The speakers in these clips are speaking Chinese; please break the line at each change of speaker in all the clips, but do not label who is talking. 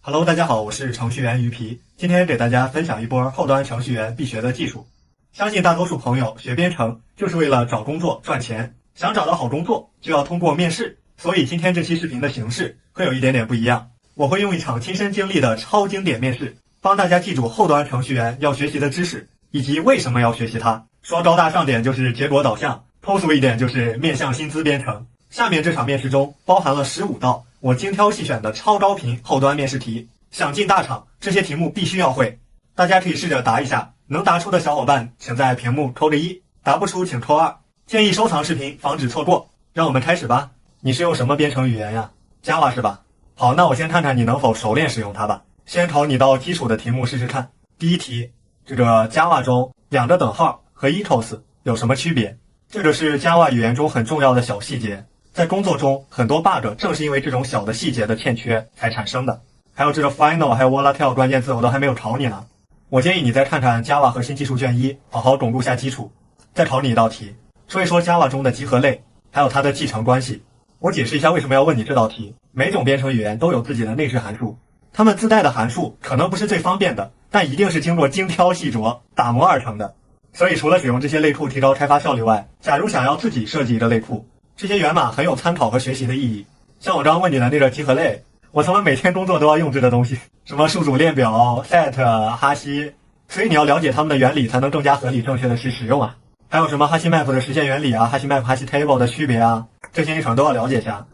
Hello， 大家好，我是程序员鱼皮，今天给大家分享一波后端程序员必学的技术。相信大多数朋友学编程就是为了找工作赚钱，想找到好工作就要通过面试，所以今天这期视频的形式会有一点点不一样。我会用一场亲身经历的超经典面试，帮大家记住后端程序员要学习的知识，以及为什么要学习它。说高大上点就是结果导向，通俗一点就是面向薪资编程。下面这场面试中包含了15道我精挑细选的超高频后端面试题，想进大厂，这些题目必须要会。大家可以试着答一下，能答出的小伙伴请在屏幕扣个1，答不出请扣2。建议收藏视频，防止错过。让我们开始吧。你是用什么编程语言呀？ Java 是吧？好，那我先看看你能否熟练使用它吧。先考你道基础的题目试试看。第一题，这个 Java 中2个等号和 equals 有什么区别？这个是 Java 语言中很重要的小细节，在工作中很多 bug 正是因为这种小的细节的欠缺才产生的。还有这个 final 还有 volatile 关键字我都还没有考你呢，我建议你再看看 Java 核心技术卷1，好好巩固下基础。再考你一道题，说一说 Java 中的集合类还有它的继承关系。我解释一下为什么要问你这道题。每种编程语言都有自己的内置函数，它们自带的函数可能不是最方便的，但一定是经过精挑细琢打磨而成的。所以除了使用这些类库提高开发效率外，假如想要自己设计一个类库，这些源码很有参考和学习的意义。像我刚刚问你的那个集合类，我他妈每天工作都要用这个东西，什么数组列表 set 哈希，所以你要了解它们的原理才能更加合理正确的去使用啊。还有什么哈希 map 的实现原理啊，哈希 map 哈希 table 的区别啊，这些一程都要了解一下。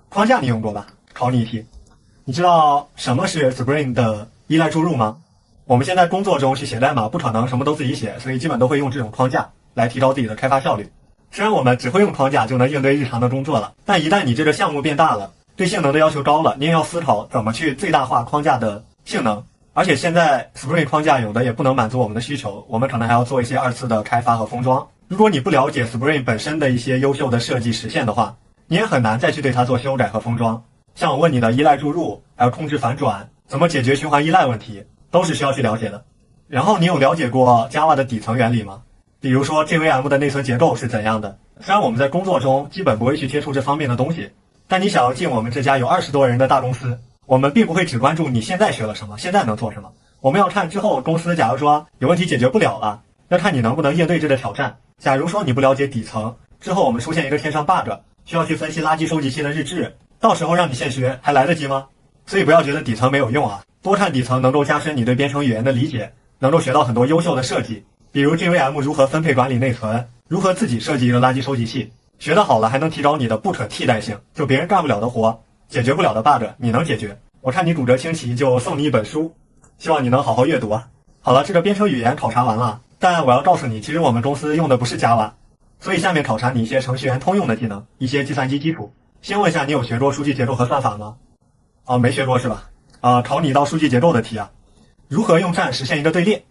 框架你用过吧？考你一题，你知道什么是 Spring 的依赖注入吗？我们现在工作中去写代码不可能什么都自己写，所以基本都会用这种框架来提高自己的开发效率。虽然我们只会用框架就能应对日常的工作了，但一旦你这个项目变大了，对性能的要求高了，你也要思考怎么去最大化框架的性能。而且现在 Spring 框架有的也不能满足我们的需求，我们可能还要做一些2次的开发和封装。如果你不了解 Spring 本身的一些优秀的设计实现的话，你也很难再去对它做修改和封装。像我问你的依赖注入还有控制反转，怎么解决循环依赖问题，都是需要去了解的。然后你有了解过 Java 的底层原理吗？比如说 JVM 的内存结构是怎样的？虽然我们在工作中基本不会去接触这方面的东西，但你想要进我们这家有20多人的大公司，我们并不会只关注你现在学了什么，现在能做什么，我们要看之后公司假如说有问题解决不了了，要看你能不能应对这个挑战。假如说你不了解底层，之后我们出现一个天上 bug， 需要去分析垃圾收集器的日志，到时候让你现学还来得及吗？所以不要觉得底层没有用啊，多看底层能够加深你对编程语言的理解，能够学到很多优秀的设计，比如 JVM 如何分配管理内存，如何自己设计一个垃圾收集器，学得好了还能提高你的不可替代性，就别人干不了的活，解决不了的 bug 你能解决。我看你骨折清奇，就送你一本书，希望你能好好阅读啊。好了，这个编程语言考察完了，但我要告诉你，其实我们公司用的不是 Java， 所以下面考察你一些程序员通用的技能，一些计算机基础。先问一下，你有学过数据结构和算法吗？没学过是吧？考你一道数据结构的题啊，如何用站实现一个队列？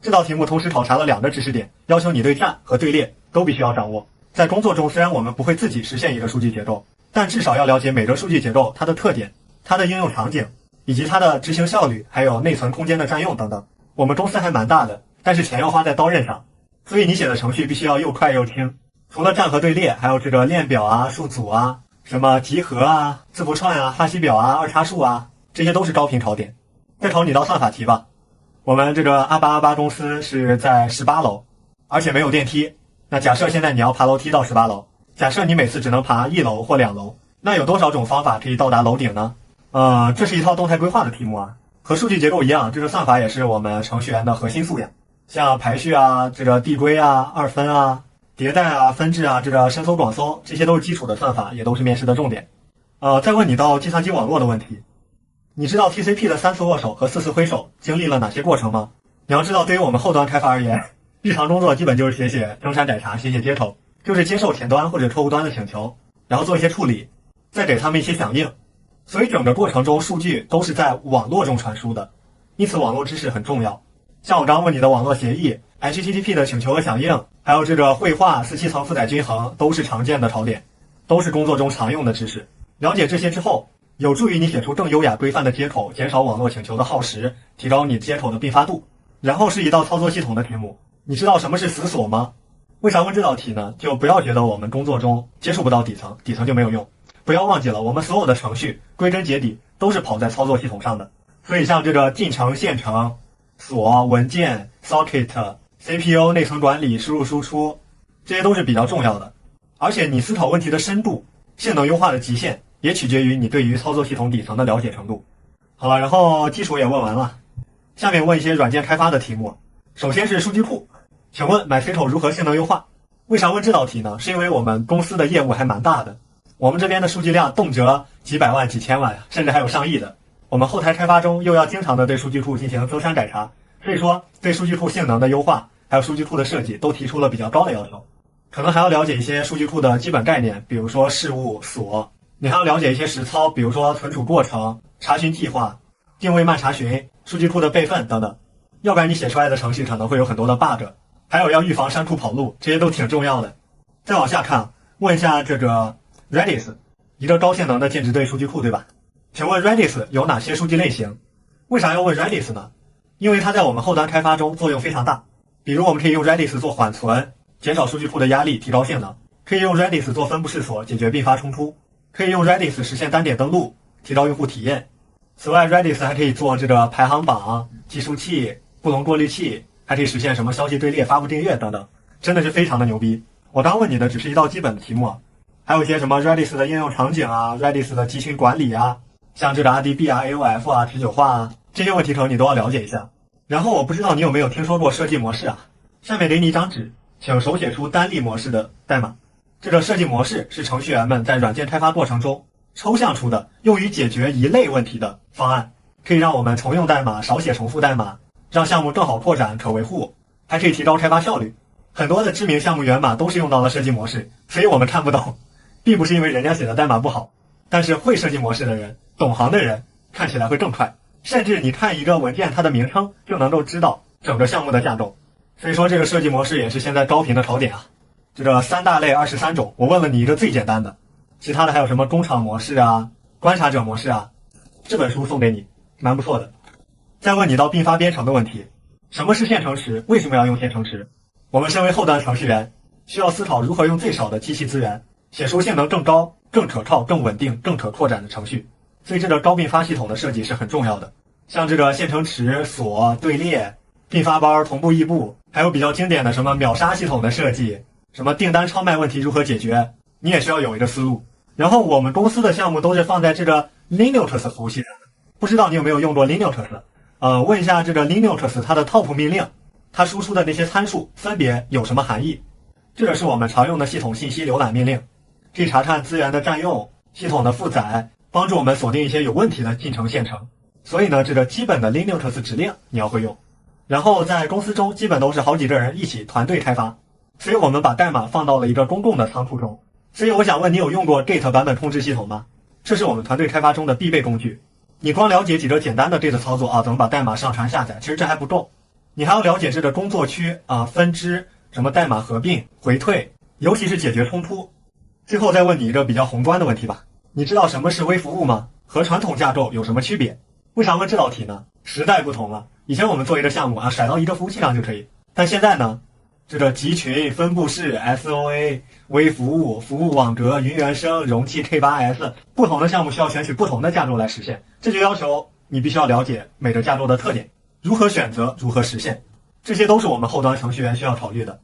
这道题目同时考察了2个知识点，要求你对站和队列都必须要掌握。在工作中，虽然我们不会自己实现一个数据结构，但至少要了解每个数据结构它的特点、它的应用场景，以及它的执行效率，还有内存空间的占用等等。我们公司还蛮大的，但是钱要花在刀刃上，所以你写的程序必须要又快又轻。除了站和队列，还有这个链表啊、数组啊、什么集合啊、字符串啊、哈希表啊、二叉树啊，这些都是高频考点。再考你道算法题吧。我们这个2828公司是在18楼，而且没有电梯。那假设现在你要爬楼梯到18楼，假设你每次只能爬1楼或2楼，那有多少种方法可以到达楼顶呢？这是一套动态规划的题目啊，和数据结构一样，这个算法也是我们程序员的核心素养。像排序啊、这个递归啊、二分啊、迭代啊、分支啊、这个深搜广搜，这些都是基础的算法，也都是面试的重点。再问你到计算机网络的问题。你知道 TCP 的3次握手和4次挥手经历了哪些过程吗？你要知道，对于我们后端开发而言，日常工作基本就是写写登山改查、写接口，就是接受前端或者客户端的请求，然后做一些处理，再给他们一些响应。所以整个过程中数据都是在网络中传输的，因此网络知识很重要。像我刚问你的网络协议、HTTP 的请求和响应，还有这个绘画、4、7层负载均衡，都是常见的考点，都是工作中常用的知识。了解这些之后，有助于你写出更优雅规范的接口，减少网络请求的耗时，提高你接口的并发度。然后是一道操作系统的题目，你知道什么是死锁吗？为啥问这道题呢？就不要觉得我们工作中接触不到底层，底层就没有用。不要忘记了，我们所有的程序归根结底都是跑在操作系统上的。所以像这个进程、线程、锁、文件、socket、CPU、内存管理、输入输出，这些都是比较重要的。而且你思考问题的深度、性能优化的极限，也取决于你对于操作系统底层的了解程度。好了，然后基础也问完了，下面问一些软件开发的题目。首先是数据库，请问 MySQL 如何性能优化？为啥问这道题呢？是因为我们公司的业务还蛮大的，我们这边的数据量动辄几百万、几千万，甚至还有上亿的。我们后台开发中又要经常的对数据库进行增删改查，所以说对数据库性能的优化，还有数据库的设计都提出了比较高的要求。可能还要了解一些数据库的基本概念，比如说事务、锁，你还要了解一些实操，比如说存储过程、查询计划、定位慢查询、数据库的备份等等。要不然你写出来的程序可能会有很多的 bug， 还有要预防删除跑路，这些都挺重要的。再往下看，问一下这个 Redis， 一个高性能的键值对数据库，对吧？请问 Redis 有哪些数据类型？为啥要问 Redis 呢？因为它在我们后端开发中作用非常大。比如我们可以用 Redis 做缓存，减少数据库的压力，提高性能；可以用 Redis 做分布式锁，解决并发冲突；可以用 Redis 实现单点登录，提高用户体验。此外 Redis 还可以做这个排行榜、计数器、布隆过滤器，还可以实现什么消息队列、发布订阅等等，真的是非常的牛逼。我刚问你的只是一道基本的题目啊，还有一些什么 Redis 的应用场景啊、Redis 的集群管理啊，像这个 RDB 啊、AOF 啊、持久化啊，这些问题可能你都要了解一下。然后我不知道你有没有听说过设计模式啊？下面给你一张纸，请手写出单例模式的代码。这个设计模式是程序员们在软件开发过程中抽象出的用于解决一类问题的方案，可以让我们重用代码，少写重复代码，让项目更好扩展可维护，还可以提高开发效率。很多的知名项目源码都是用到了设计模式，所以我们看不懂，并不是因为人家写的代码不好，但是会设计模式的人、懂行的人看起来会更快，甚至你看一个文件它的名称就能够知道整个项目的架构。所以说这个设计模式也是现在高频的考点啊。这个3大类23种，我问了你一个最简单的，其他的还有什么工厂模式啊、观察者模式啊，这本书送给你，蛮不错的。再问你到并发编程的问题，什么是线程池？为什么要用线程池？我们身为后端程序员，需要思考如何用最少的机器资源，写出性能更高、更可靠、更稳定、更可扩展的程序。所以这个高并发系统的设计是很重要的。像这个线程池、锁、队列、并发包、同步异步，还有比较经典的什么秒杀系统的设计，什么订单超卖问题如何解决，你也需要有一个思路。然后我们公司的项目都是放在这个 Linux 服务器上的，不知道你有没有用过 Linux？问一下这个 Linux 它的 top 命令，它输出的那些参数分别有什么含义？这个是我们常用的系统信息浏览命令，可以查看资源的占用、系统的负载，帮助我们锁定一些有问题的进程线程。所以呢，这个基本的 Linux 指令你要会用。然后在公司中基本都是好几个人一起团队开发，所以我们把代码放到了一个公共的仓库中。所以我想问你有用过 Git 版本控制系统吗？这是我们团队开发中的必备工具。你光了解几个简单的 Git 操作啊，怎么把代码上传下载，其实这还不够。你还要了解这个工作区啊、分支、什么代码合并、回退，尤其是解决冲突。最后再问你一个比较宏观的问题吧，你知道什么是微服务吗？和传统架构有什么区别？为啥问这道题呢？时代不同了，以前我们做一个项目啊，甩到一个服务器上就可以，但现在呢，这个集群、分布式、SOA、微服务、服务网格、云原生、容器 K8s， 不同的项目需要选取不同的架构来实现，这就要求你必须要了解每个架构的特点，如何选择，如何实现，这些都是我们后端程序员需要考虑的。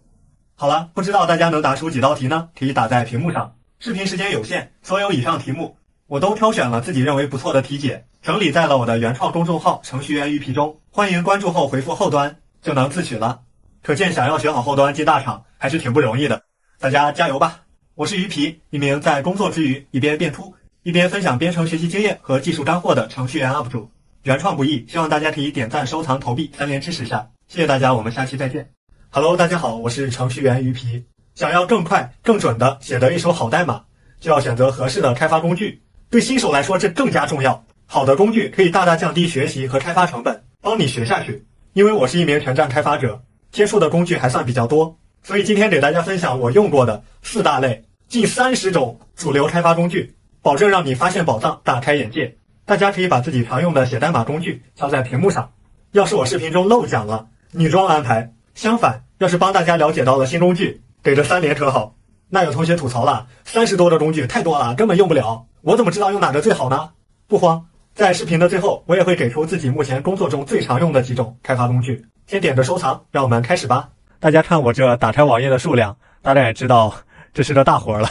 好了，不知道大家能答出几道题呢？可以打在屏幕上。视频时间有限，所有以上题目我都挑选了自己认为不错的题解，整理在了我的原创公众号程序员鱼皮中，欢迎关注后回复后端就能自取了。可见想要学好后端进大厂还是挺不容易的，大家加油吧！我是鱼皮，一名在工作之余一边变秃一边分享编程学习经验和技术干货的程序员 UP 主，原创不易，希望大家可以点赞、收藏、投币3连支持下，谢谢大家，我们下期再见。Hello， 大家好，我是程序员鱼皮。想要更快、更准的写得一手好代码，就要选择合适的开发工具。对新手来说，这更加重要。好的工具可以大大降低学习和开发成本，帮你学下去。因为我是一名全站开发者，接触的工具还算比较多，所以今天给大家分享我用过的4大类、近30种主流开发工具，保证让你发现宝藏，大开眼界。大家可以把自己常用的写代码工具敲在屏幕上。要是我视频中漏讲了，女装安排。相反，要是帮大家了解到了新工具，给个3连可好。那有同学吐槽了，30多个工具太多了，根本用不了，我怎么知道用哪个最好呢？不慌，在视频的最后，我也会给出自己目前工作中最常用的几种开发工具。先点着收藏，让我们开始吧。大家看我这打开网页的数量，大家也知道这是个大活了。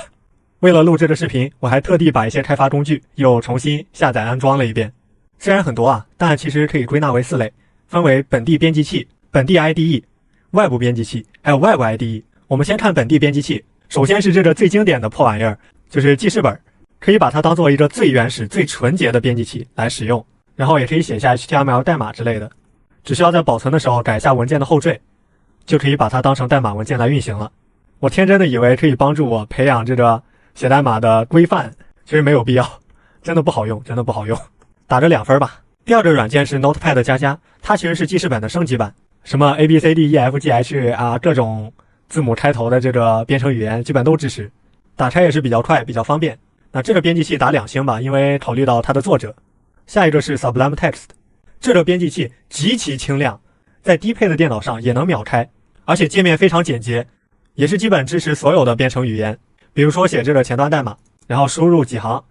为了录制的视频，我还特地把一些开发工具又重新下载安装了一遍。虽然很多啊，但其实可以归纳为4类，分为本地编辑器、本地 IDE、外部编辑器，还有外部 IDE。我们先看本地编辑器，首先是这个最经典的破玩意儿，就是记事本，可以把它当做一个最原始、最纯洁的编辑器来使用，然后也可以写下 HTML 代码之类的，只需要在保存的时候改一下文件的后缀，就可以把它当成代码文件来运行了。我天真的以为可以帮助我培养这个写代码的规范，其实没有必要，真的不好用，真的不好用，打着2分吧。第二个软件是 Notepad++，它其实是记事本的升级版，什么 ABCDEFGH 啊，各种字母开头的这个编程语言基本都支持，打开也是比较快，比较方便。那这个编辑器打2星吧，因为考虑到它的作者。下一个是 Sublime Text， 这个编辑器极其轻量，在低配的电脑上也能秒开，而且界面非常简洁，也是基本支持所有的编程语言。比如说写这个前端代码，然后输入几行，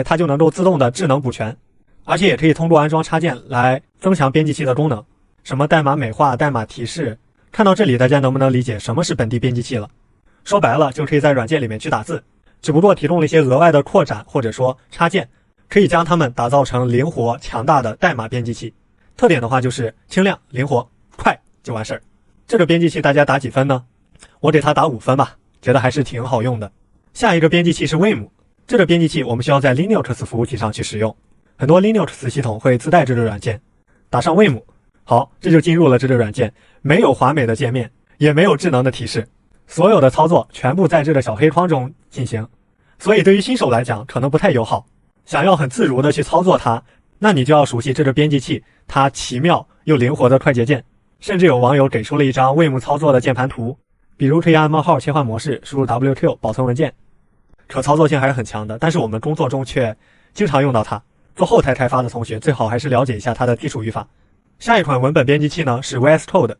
它就能够自动的智能补全，而且也可以通过安装插件来增强编辑器的功能，什么代码美化、代码提示。看到这里，大家能不能理解什么是本地编辑器了？说白了，就可以在软件里面去打字，只不过提供了一些额外的扩展或者说插件，可以将它们打造成灵活强大的代码编辑器。特点的话就是轻量、灵活、快就完事儿。这个编辑器大家打几分呢？我给它打5分吧，觉得还是挺好用的。下一个编辑器是 Vim， 这个编辑器我们需要在 Linux 服务器上去使用，很多 Linux 系统会自带这个软件。打上 Vim， 好，这就进入了这个软件，没有华美的界面，也没有智能的提示，所有的操作全部在这个小黑框中进行，所以对于新手来讲可能不太友好。想要很自如的去操作它，那你就要熟悉这个编辑器它奇妙又灵活的快捷键。甚至有网友给出了一张 Vim 操作的键盘图，比如可以按冒号切换模式，输入 WQ 保存文件，可操作性还是很强的。但是我们工作中却经常用到它，做后台开发的同学最好还是了解一下它的基础语法。下一款文本编辑器呢是 VS Code，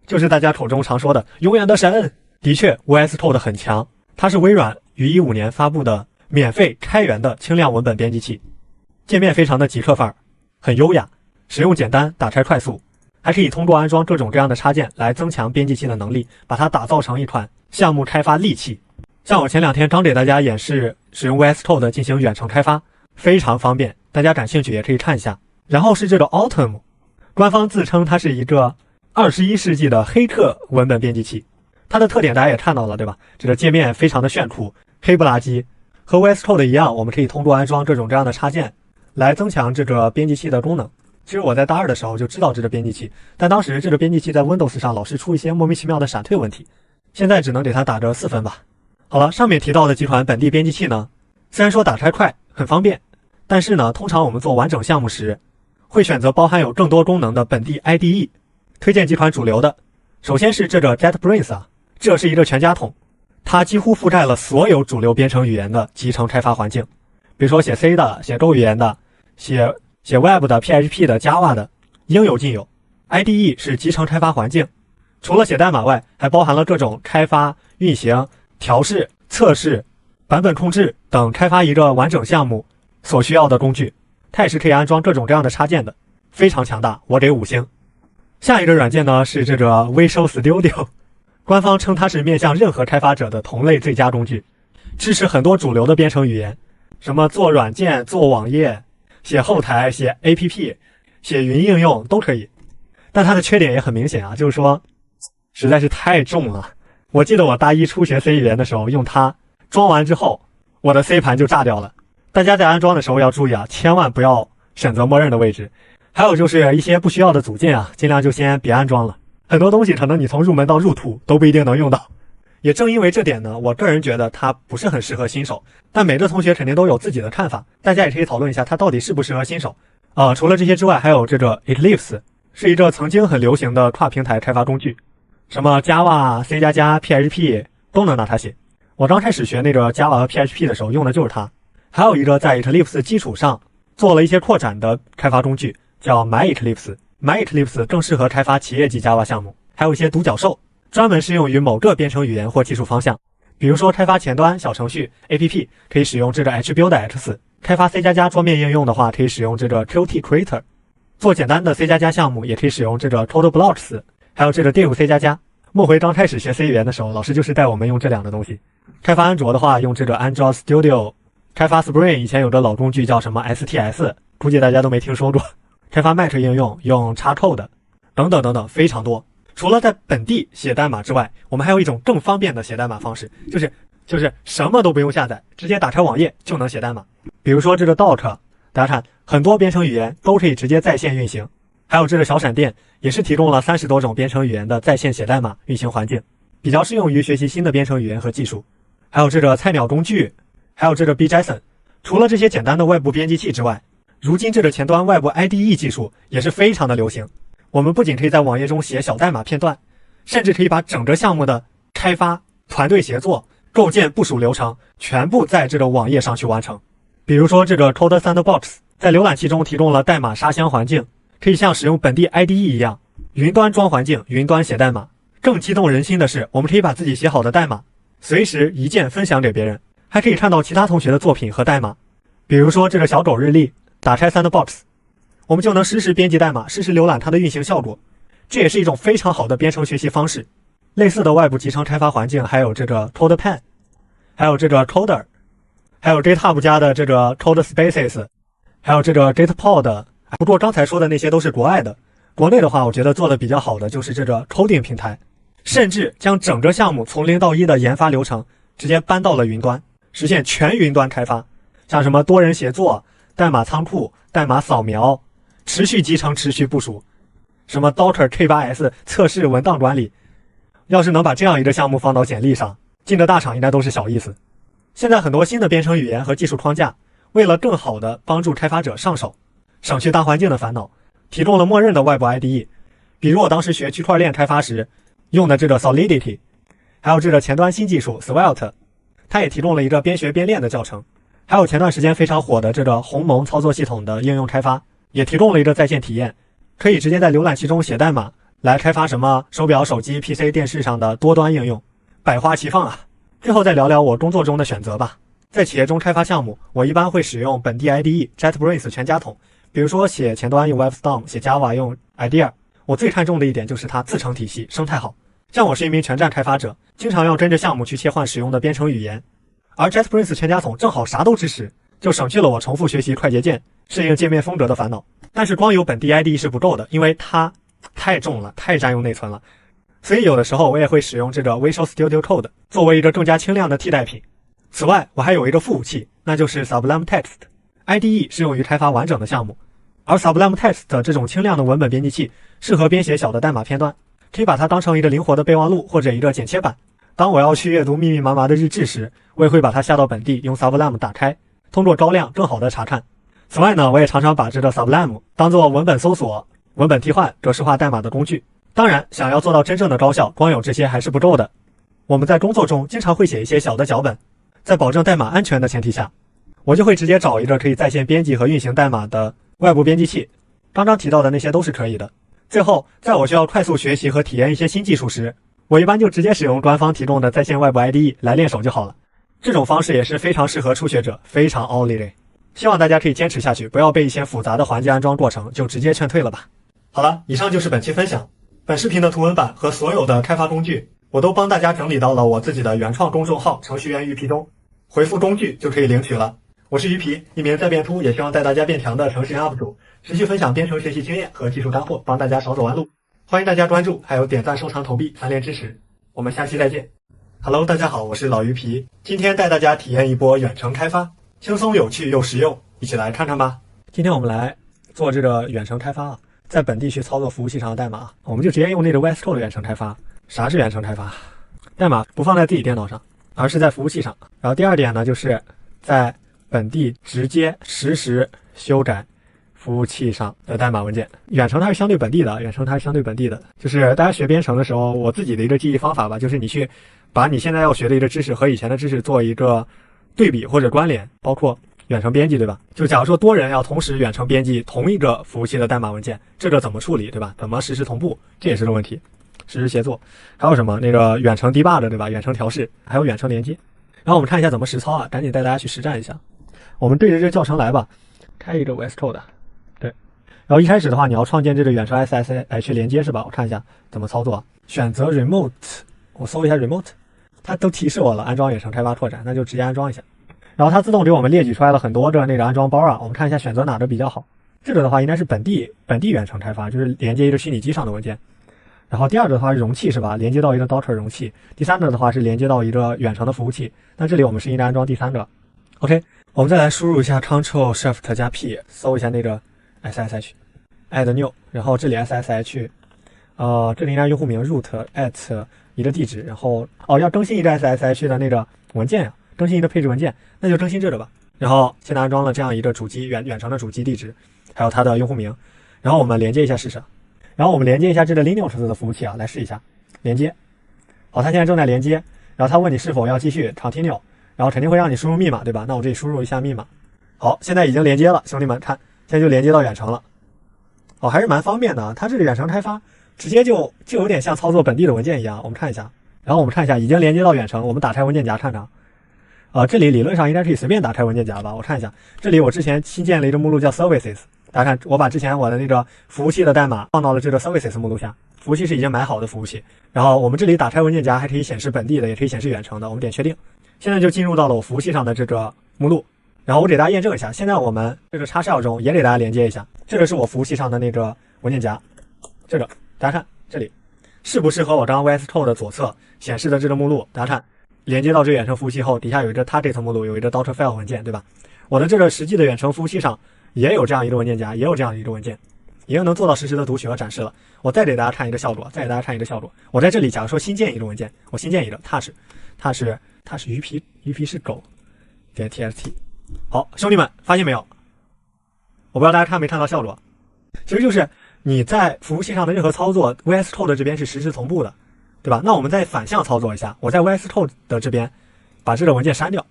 就是大家口中常说的永远的神。的确 VS Code 很强，它是微软于2015年发布的免费开源的轻量文本编辑器，界面非常的极客范儿，很优雅，使用简单，打开快速，还可以通过安装各种各样的插件来增强编辑器的能力，把它打造成一款项目开发利器。像我前2天刚给大家演示使用 VS Code 进行远程开发，非常方便，大家感兴趣也可以看一下。然后是这个 Autumn， 官方自称它是一个21世纪的黑客文本编辑器，它的特点大家也看到了对吧？这个界面非常的炫酷，黑不拉几，和 VS Code 一样，我们可以通过安装各种各样的插件来增强这个编辑器的功能。其实我在大2的时候就知道这个编辑器，但当时这个编辑器在 Windows 上老是出一些莫名其妙的闪退问题，现在只能给它打个4分吧。好了，上面提到的几款本地编辑器呢，虽然说打开快很方便，但是呢，通常我们做完整项目时会选择包含有更多功能的本地 IDE。 推荐几款主流的，首先是这个 JetBrains 啊，这是一个全家桶，它几乎覆盖了所有主流编程语言的集成开发环境，比如说写 C 的、写 Go 语言的、写 Web 的、PHP 的、Java 的，应有尽有。 IDE 是集成开发环境，除了写代码外，还包含了各种开发、运行、调试、测试、版本控制等开发一个完整项目所需要的工具。它也是可以安装各种各样的插件的，非常强大，我给5星。下一个软件呢是这个 Visual Studio， 官方称它是面向任何开发者的同类最佳工具，支持很多主流的编程语言，什么做软件、做网页、写后台、写 APP、写云应用都可以。但它的缺点也很明显啊，就是说实在是太重了。我记得我大1初学 C 语言的时候用它装完之后，我的 C 盘就炸掉了。大家在安装的时候要注意啊，千万不要选择默认的位置。还有就是一些不需要的组件啊，尽量就先别安装了，很多东西可能你从入门到入土都不一定能用到。也正因为这点呢，我个人觉得它不是很适合新手，但每个同学肯定都有自己的看法，大家也可以讨论一下它到底适不适合新手。除了这些之外，还有这个 Eclipse， 是一个曾经很流行的跨平台开发工具，什么 Java、C++、PHP 都能拿它写。我刚开始学那个 Java 和 PHP 的时候用的就是它。还有一个在 Eclipse 基础上做了一些扩展的开发工具，叫 MyEclipse。MyEclipse 更适合开发企业级 Java 项目，还有一些独角兽，专门适用于某个编程语言或技术方向。比如说开发前端小程序 APP， 可以使用这个 HBuildX，开发 C++ 桌面应用的话，可以使用这个 Qt Creator。做简单的 C++ 项目，也可以使用这个 CodeBlocks， 还有这个 Div C++。莫回刚开始学 C 语言的时候，老师就是带我们用这两个东西。开发安卓的话，用这个 Android Studio。开发 Spring 以前有个老工具叫什么 STS， 估计大家都没听说过。开发 Mac 应用用 Xcode， 等等等等，非常多。除了在本地写代码之外，我们还有一种更方便的写代码方式，就是什么都不用下载，直接打开网页就能写代码。比如说这个 Docker， 大家看，很多编程语言都可以直接在线运行。还有这个小闪电，也是提供了30多种编程语言的在线写代码运行环境，比较适用于学习新的编程语言和技术。还有这个菜鸟工具，还有这个 BJSON。除了这些简单的外部编辑器之外，如今这个前端外部 IDE 技术也是非常的流行。我们不仅可以在网页中写小代码片段，甚至可以把整个项目的开发、团队协作、构建、部署流程全部在这个网页上去完成。比如说这个 Code Sandbox 在浏览器中提供了代码沙箱环境，可以像使用本地 IDE 一样，云端装环境，云端写代码。更激动人心的是，我们可以把自己写好的代码随时一键分享给别人，还可以看到其他同学的作品和代码。比如说这个小狗日历，打开 Sandbox， 我们就能实时编辑代码，实时浏览它的运行效果。这也是一种非常好的编程学习方式。类似的外部集成开发环境还有这个 CodePen， 还有这个 Coder， 还有 GitHub 家的这个 CodeSpaces， 还有这个 Gitpod。不过刚才说的那些都是国外的，国内的话我觉得做的比较好的就是这个 Coding 平台，甚至将整个项目从0到1的研发流程直接搬到了云端，实现全云端开发。像什么多人协作、代码仓库、代码扫描、持续集成、持续部署，什么 Docker K8s 测试文档管理。要是能把这样一个项目放到简历上，进的大厂应该都是小意思。现在很多新的编程语言和技术框架，为了更好的帮助开发者上手，省去大环境的烦恼，提供了默认的外部 IDE。比如我当时学区块链开发时用的这个 Solidity， 还有这个前端新技术 Svelte， 它也提供了一个边学边练的教程。还有前段时间非常火的这个鸿蒙操作系统的应用开发，也提供了一个在线体验，可以直接在浏览器中写代码来开发什么手表、手机、PC、电视上的多端应用，百花齐放啊！最后再聊聊我工作中的选择吧。在企业中开发项目，我一般会使用本地 IDE JetBrains 全家桶，比如说写前端用 WebStorm， 写 Java 用 IDEA。我最看重的一点就是它自成体系，生态好。像我是一名全站开发者，经常要跟着项目去切换使用的编程语言，而 JetBrains 全家桶正好啥都支持，就省去了我重复学习快捷键、适应界面风格的烦恼。但是光有本地 IDE 是不够的，因为它太重了，太占用内存了。所以有的时候我也会使用这个 Visual Studio Code 作为一个更加轻量的替代品。此外，我还有一个副武器，那就是 Sublime Text。 IDE 适用于开发完整的项目，而 Sublime Text 这种轻量的文本编辑器适合编写小的代码片段，可以把它当成一个灵活的备忘录或者一个剪切板。当我要去阅读密密麻麻的日志时，我也会把它下到本地，用 Sublime 打开，通过高亮更好的查看。此外呢，我也常常把这个 Sublime 当做文本搜索、文本替换、格式化代码的工具。当然，想要做到真正的高效，光有这些还是不够的。我们在工作中经常会写一些小的脚本，在保证代码安全的前提下，我就会直接找一个可以在线编辑和运行代码的外部编辑器。刚刚提到的那些都是可以的。最后，在我需要快速学习和体验一些新技术时，我一般就直接使用官方提供的在线外部 IDE 来练手就好了。这种方式也是非常适合初学者，非常奥利嘞。希望大家可以坚持下去，不要被一些复杂的环节安装过程就直接劝退了吧。好了，以上就是本期分享。本视频的图文版和所有的开发工具，我都帮大家整理到了我自己的原创公众号程序员鱼皮中，回复工具就可以领取了。我是鱼皮，一名在变秃也希望带大家变强的程序员 UP 主，持续分享编程学习经验和技术干货，帮大家少走弯路。欢迎大家关注，还有点赞、收藏、投币3连支持。我们下期再见。Hello， 大家好，我是老鱼皮，今天带大家体验一波远程开发，轻松有趣又实用，一起来看看吧。今天我们来做这个远程开发啊，在本地去操作服务器上的代码，我们就直接用那个 VS Code 的远程开发。啥是远程开发？代码不放在自己电脑上，而是在服务器上。然后第二点呢，就是在本地直接实时修改服务器上的代码文件。远程它是相对本地的，就是大家学编程的时候，我自己的一个记忆方法吧，就是你去把你现在要学的一个知识和以前的知识做一个对比或者关联，包括远程编辑，对吧？就假如说多人要同时远程编辑同一个服务器的代码文件，这个怎么处理，对吧？怎么实时同步，这也是个问题。实时协作，还有什么那个远程 debug， 对吧？远程调试，还有远程连接。然后我们看一下怎么实操啊，赶紧带大家去实战一下。我们对着这个教程来吧，开一个 VS-Code， 对。然后一开始的话，你要创建这个远程 SSH 连接是吧？我看一下怎么操作，选择 Remote， 我搜一下 Remote， 它都提示我了，安装远程开发拓展，那就直接安装一下。然后它自动给我们列举出来了很多的那个安装包啊，我们看一下选择哪个比较好。这个的话应该是本地远程开发，就是连接一个虚拟机上的文件。然后第二个的话是容器是吧？连接到一个 Docker 容器。第三个的话是连接到一个远程的服务器。那这里我们是应该安装第三个。OK， 我们再来输入一下 Ctrl+Shift 加 P， 搜一下那个 SSH，add new， 然后这里 SSH， 这里应该用户名 root at 一个地址，然后要更新一个 SSH 的那个文件呀，更新一个配置文件，那就更新这个吧。然后现在安装了这样一个主机远程的主机地址，还有它的用户名，然后我们连接一下试试。然后我们连接一下这个 Linux 的服务器啊，来试一下连接。好，它现在正在连接，然后它问你是否要继续 continue， 然后肯定会让你输入密码，对吧？那我这里输入一下密码。好，现在已经连接了，兄弟们看，现在就连接到远程了。还是蛮方便的，它这个远程开发直接就有点像操作本地的文件一样。我们看一下，然后我们看一下已经连接到远程，我们打开文件夹看看。这里理论上应该可以随便打开文件夹吧？我看一下，这里我之前新建了一个目录叫 Services。大家看，我把之前我的那个服务器的代码放到了这个 Services 目录下，服务器是已经买好的服务器。然后我们这里打开文件夹还可以显示本地的，也可以显示远程的。我们点确定，现在就进入到了我服务器上的这个目录。然后我给大家验证一下，现在我们这个XShell中也给大家连接一下，这个是我服务器上的那个文件夹，这个大家看这里是不是和我刚刚 VS Code 的左侧显示的这个目录？大家看，连接到这个远程服务器后，底下有一个 target 目录，有一个 .file 文件，对吧？我的这个实际的远程服务器上也有这样一个文件夹，也有这样一个文件，已经能做到实时的读取和展示了。我再给大家看一个效果，我在这里假如说新建一个文件，我新建一个，它是鱼皮是狗点 txt。好，兄弟们发现没有？我不知道大家看没看到效果，其实就是你在服务器上的任何操作 VS Code 这边是实时同步的，对吧？那我们再反向操作一下，我在 VS Code 的这边把这个文件删掉，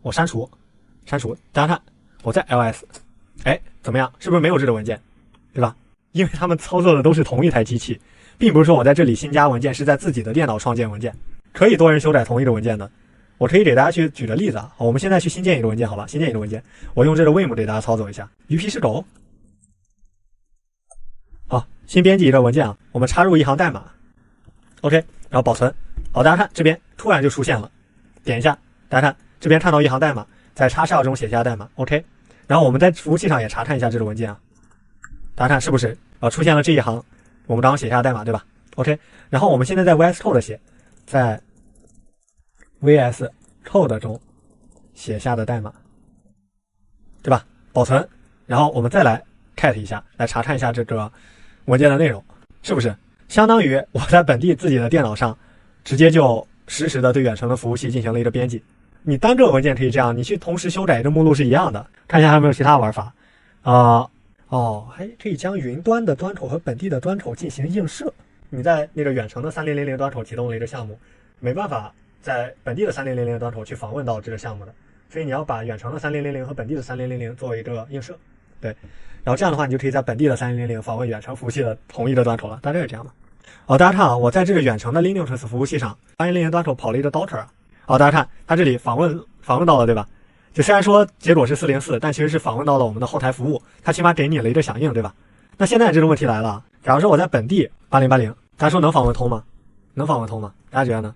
我删除，大家看我在 ls， 怎么样？是不是没有这个文件，对吧？因为他们操作的都是同一台机器，并不是说我在这里新加文件是在自己的电脑创建文件，可以多人修改同一个文件的。我可以给大家去举个例子啊，我们现在去新建一个文件，好吧？新建一个文件，我用这个 vim 给大家操作一下。鱼皮是狗。好，新编辑一个文件啊，我们插入一行代码 ，OK， 然后保存。好，大家看这边突然就出现了，点一下，大家看这边看到一行代码，在XShell中写下代码 ，OK。然后我们在服务器上也查看一下这个文件啊，大家看是不是出现了这一行我们刚刚写下的代码，对吧 ？OK。然后我们现在在 VS Code 写，在 VS Code 中写下的代码，对吧？保存，然后我们再来 cat 一下，来查看一下这个文件的内容，是不是相当于我在本地自己的电脑上直接就实时的对远程的服务器进行了一个编辑？你单个文件可以这样，你去同时修改一个目录是一样的。看一下还有没有其他玩法还可以将云端的端口和本地的端口进行映射。你在那个远程的3000端口启动了一个项目，没办法在本地的3000端口去访问到这个项目的，所以你要把远程的3000和本地的3000作为一个映射，对。然后这样的话，你就可以在本地的3000访问远程服务器的同一个端口了，大概是这样的。大家看啊，我在这个远程的 Linux 服务器上3000端口跑了一个 Docker 大家看它这里访问到了，对吧？就虽然说结果是404，但其实是访问到了我们的后台服务，它起码给你了一个响应，对吧？那现在这个问题来了，假如说我在本地8080，大家说能访问通吗？能访问通吗？大家觉得呢？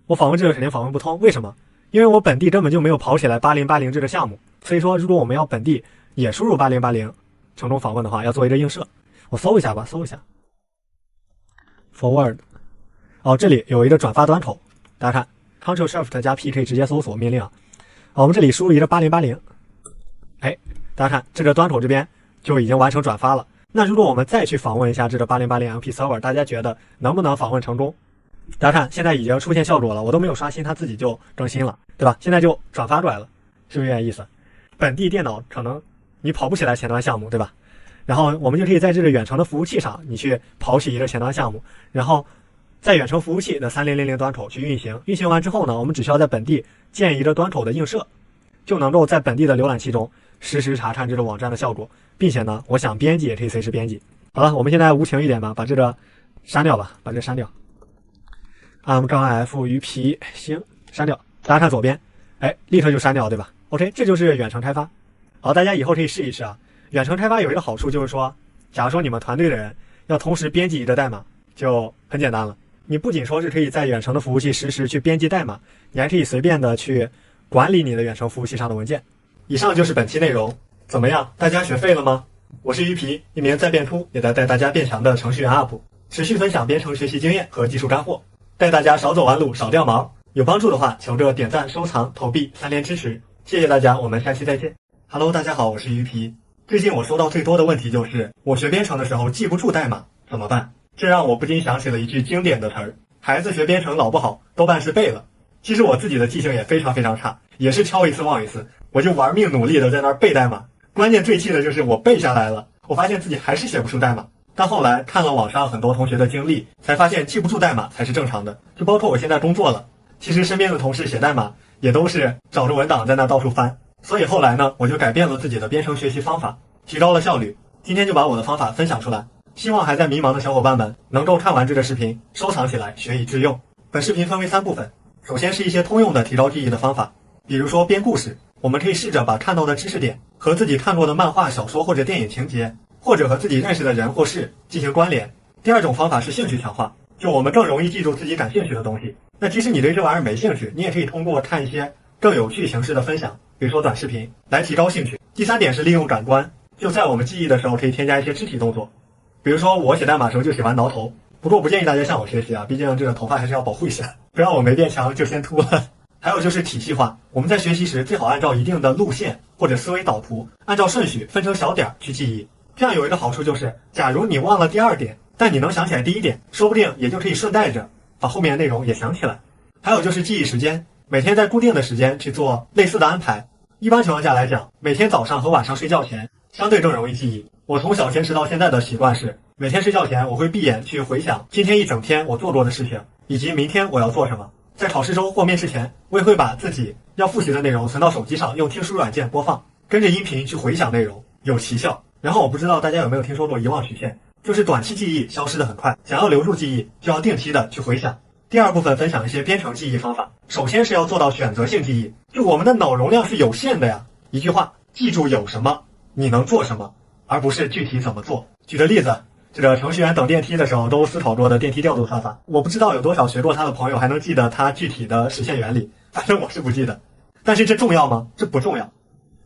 我访问这个肯定访问不通，为什么？因为我本地根本就没有跑起来8080这个项目，所以说如果我们要本地也输入8080成功访问的话，要做一个映射。我搜一下吧，搜一下 forward， 这里有一个转发端口，大家看 Ctrl+Shift 加 P 可以直接搜索命令啊。我们这里输入一个8080，大家看这个端口这边就已经完成转发了。那如果我们再去访问一下这个8080 MP server， 大家觉得能不能访问成功？大家看现在已经出现效果了，我都没有刷新，它自己就更新了，对吧？现在就转发出来了，是不是有点意思？本地电脑可能你跑不起来前端项目，对吧？然后我们就可以在这个远程的服务器上，你去跑起一个前端项目，然后在远程服务器的3000端口去运行。运行完之后呢，我们只需要在本地建一个端口的映射，就能够在本地的浏览器中实时查看这个网站的效果，并且呢，我想编辑也可以随时编辑。好了，我们现在无情一点吧，把这个删掉吧，把这个删掉。f 鱼皮行，删掉。大家看左边，立刻就删掉，对吧？ OK， 这就是远程开发。好，大家以后可以试一试啊。远程开发有一个好处就是说，假如说你们团队的人要同时编辑一个代码，就很简单了。你不仅说是可以在远程的服务器实时去编辑代码，你还可以随便的去管理你的远程服务器上的文件。以上就是本期内容，怎么样？大家学废了吗？我是鱼皮，一名在变突也在带大家变强的程序员 UP， 持续分享编程学习经验和技术干货，带大家少走弯路，少掉毛。有帮助的话，求着点赞、收藏、投币3连支持，谢谢大家，我们下期再见。Hello， 大家好，我是鱼皮。最近我收到最多的问题就是，我学编程的时候记不住代码，怎么办？这让我不禁想起了一句经典的词儿：孩子学编程老不好，多半是背了。其实我自己的记性也非常非常差，也是敲一次忘一次，我就玩命努力的在那儿背代码。关键最气的就是我背下来了，我发现自己还是写不出代码。但后来看了网上很多同学的经历，才发现记不住代码才是正常的。就包括我现在工作了，其实身边的同事写代码也都是找着文档在那到处翻。所以后来呢，我就改变了自己的编程学习方法，提高了效率。今天就把我的方法分享出来，希望还在迷茫的小伙伴们能够看完这个视频，收藏起来，学以致用。本视频分为3部分，首先是一些通用的提高记忆的方法，比如说编故事，我们可以试着把看到的知识点和自己看过的漫画、小说或者电影情节，或者和自己认识的人或事进行关联。第二种方法是兴趣强化，就我们更容易记住自己感兴趣的东西。那即使你对这玩意儿没兴趣，你也可以通过看一些更有趣形式的分享，比如说短视频，来提高兴趣。第3点是利用感官，就在我们记忆的时候可以添加一些肢体动作，比如说我写代码的时候就喜欢挠头，不过不建议大家向我学习啊，毕竟这个头发还是要保护一下，不然我没变强就先秃了。还有就是体系化，我们在学习时最好按照一定的路线或者思维导图，按照顺序分成小点去记忆。这样有一个好处就是，假如你忘了第2点，但你能想起来第1点，说不定也就可以顺带着把后面的内容也想起来。还有就是记忆时间，每天在固定的时间去做类似的安排。一般情况下来讲，每天早上和晚上睡觉前相对更容易记忆。我从小坚持到现在的习惯是，每天睡觉前我会闭眼去回想今天一整天我做过的事情，以及明天我要做什么。在考试周或面试前，我也会把自己要复习的内容存到手机上，用听书软件播放，跟着音频去回想内容，有奇效。然后我不知道大家有没有听说过遗忘曲线，就是短期记忆消失得很快，想要留住记忆就要定期的去回想。第2部分分享一些编程记忆方法，首先是要做到选择性记忆，就我们的脑容量是有限的呀。一句话，记住有什么你能做什么，而不是具体怎么做。举个例子，这个程序员等电梯的时候都思考过的电梯调度算法，我不知道有多少学过它的朋友还能记得它具体的实现原理，反正我是不记得。但是这重要吗？这不重要。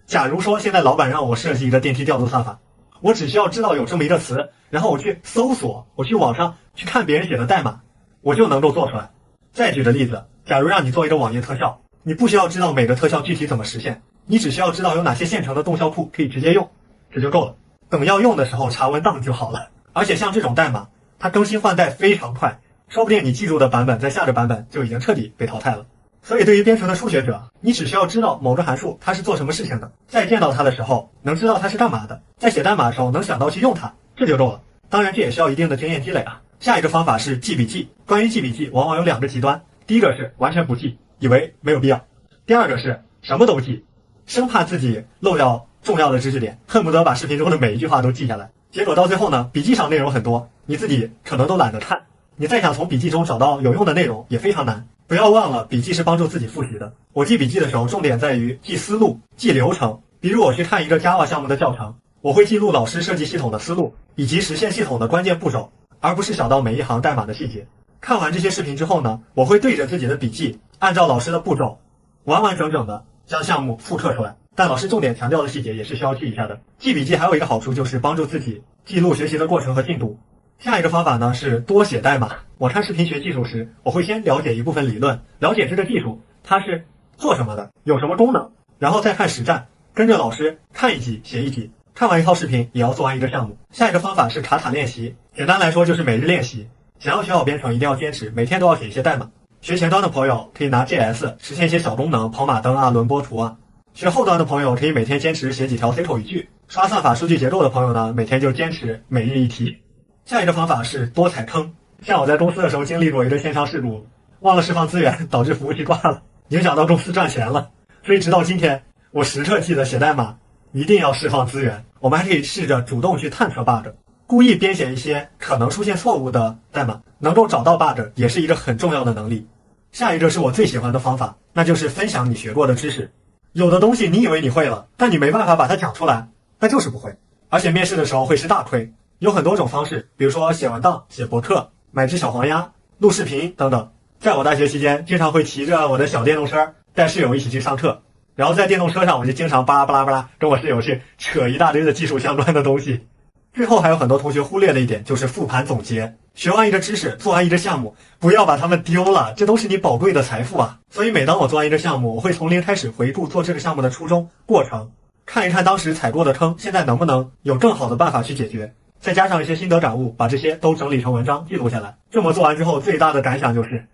假如说现在老板让我设计一个电梯调度算法，我只需要知道有这么一个词，然后我去搜索，我去网上去看别人写的代码，我就能够做出来。再举个例子，假如让你做一个网页特效，你不需要知道每个特效具体怎么实现，你只需要知道有哪些现成的动效库可以直接用，这就够了。等要用的时候查文档就好了。而且像这种代码，它更新换代非常快，说不定你记住的版本在下个版本就已经彻底被淘汰了。所以对于编程的初学者，你只需要知道某个函数它是做什么事情的，在见到它的时候能知道它是干嘛的，在写代码的时候能想到去用它，这就够了。当然这也需要一定的经验积累啊。下一个方法是记笔记。关于记笔记往往有2个极端，第一个是完全不记，以为没有必要；第2个是什么都记，生怕自己漏掉重要的知识点，恨不得把视频中的每一句话都记下来。结果到最后呢，笔记上内容很多，你自己可能都懒得看，你再想从笔记中找到有用的内容也非常难。不要忘了，笔记是帮助自己复习的。我记笔记的时候，重点在于记思路、记流程。比如我去看一个 Java 项目的教程，我会记录老师设计系统的思路，以及实现系统的关键步骤，而不是小到每一行代码的细节。看完这些视频之后呢，我会对着自己的笔记，按照老师的步骤，完完整整的将项目复刻出来。但老师重点强调的细节也是需要记一下的。记笔记还有一个好处就是帮助自己记录学习的过程和进度。下一个方法呢是多写代码。我看视频学技术时，我会先了解一部分理论，了解这个技术它是做什么的，有什么功能，然后再看实战，跟着老师看一集写一集，看完一套视频也要做完一个项目。下一个方法是卡塔练习，简单来说就是每日练习。想要学好编程一定要坚持，每天都要写一些代码。学前端的朋友可以拿 JS 实现一些小功能，跑马灯啊、轮播图啊。学后端的朋友可以每天坚持写几条 C 口语句。刷算法数据结构的朋友呢，每天就坚持每日一题。下一个方法是多踩坑。像我在公司的时候经历过一个线上事故，忘了释放资源，导致服务器挂了，影响到公司赚钱了。所以直到今天，我时刻记得写代码一定要释放资源。我们还可以试着主动去探测 bug， 故意编写一些可能出现错误的代码，能够找到 bug 也是一个很重要的能力。下一个是我最喜欢的方法，那就是分享你学过的知识。有的东西你以为你会了，但你没办法把它讲出来，那就是不会。而且面试的时候会吃大亏，有很多种方式，比如说写文档、写博客、买只小黄鸭、录视频等等。在我大学期间，经常会骑着我的小电动车带室友一起去上课，然后在电动车上我就经常巴拉巴拉巴拉跟我室友去扯一大堆的技术相关的东西。最后还有很多同学忽略的一点，就是复盘总结。学完一个知识，做完一个项目，不要把它们丢了，这都是你宝贵的财富啊！所以每当我做完一个项目，我会从零开始回顾做这个项目的初衷、过程，看一看当时踩过的坑，现在能不能有更好的办法去解决，再加上一些心得感悟，把这些都整理成文章记录下来。这么做完之后，最大的感想就是，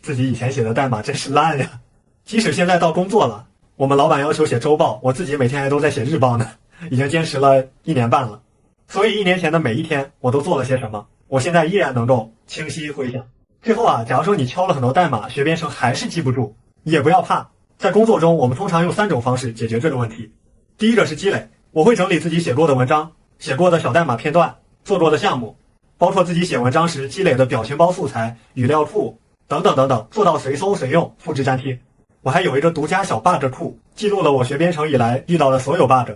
自己以前写的代码真是烂呀！即使现在到工作了，我们老板要求写周报，我自己每天还都在写日报呢，已经坚持了1年半了。所以1年前的每一天，我都做了些什么，我现在依然能够清晰回想。最后啊，假如说你敲了很多代码，学编程还是记不住，也不要怕。在工作中，我们通常用3种方式解决这个问题。第一个是积累，我会整理自己写过的文章、写过的小代码片段、做过的项目，包括自己写文章时积累的表情包素材、语料库等等等等，做到随搜随用、复制粘贴。我还有一个独家小 bug 库，记录了我学编程以来遇到的所有 bug，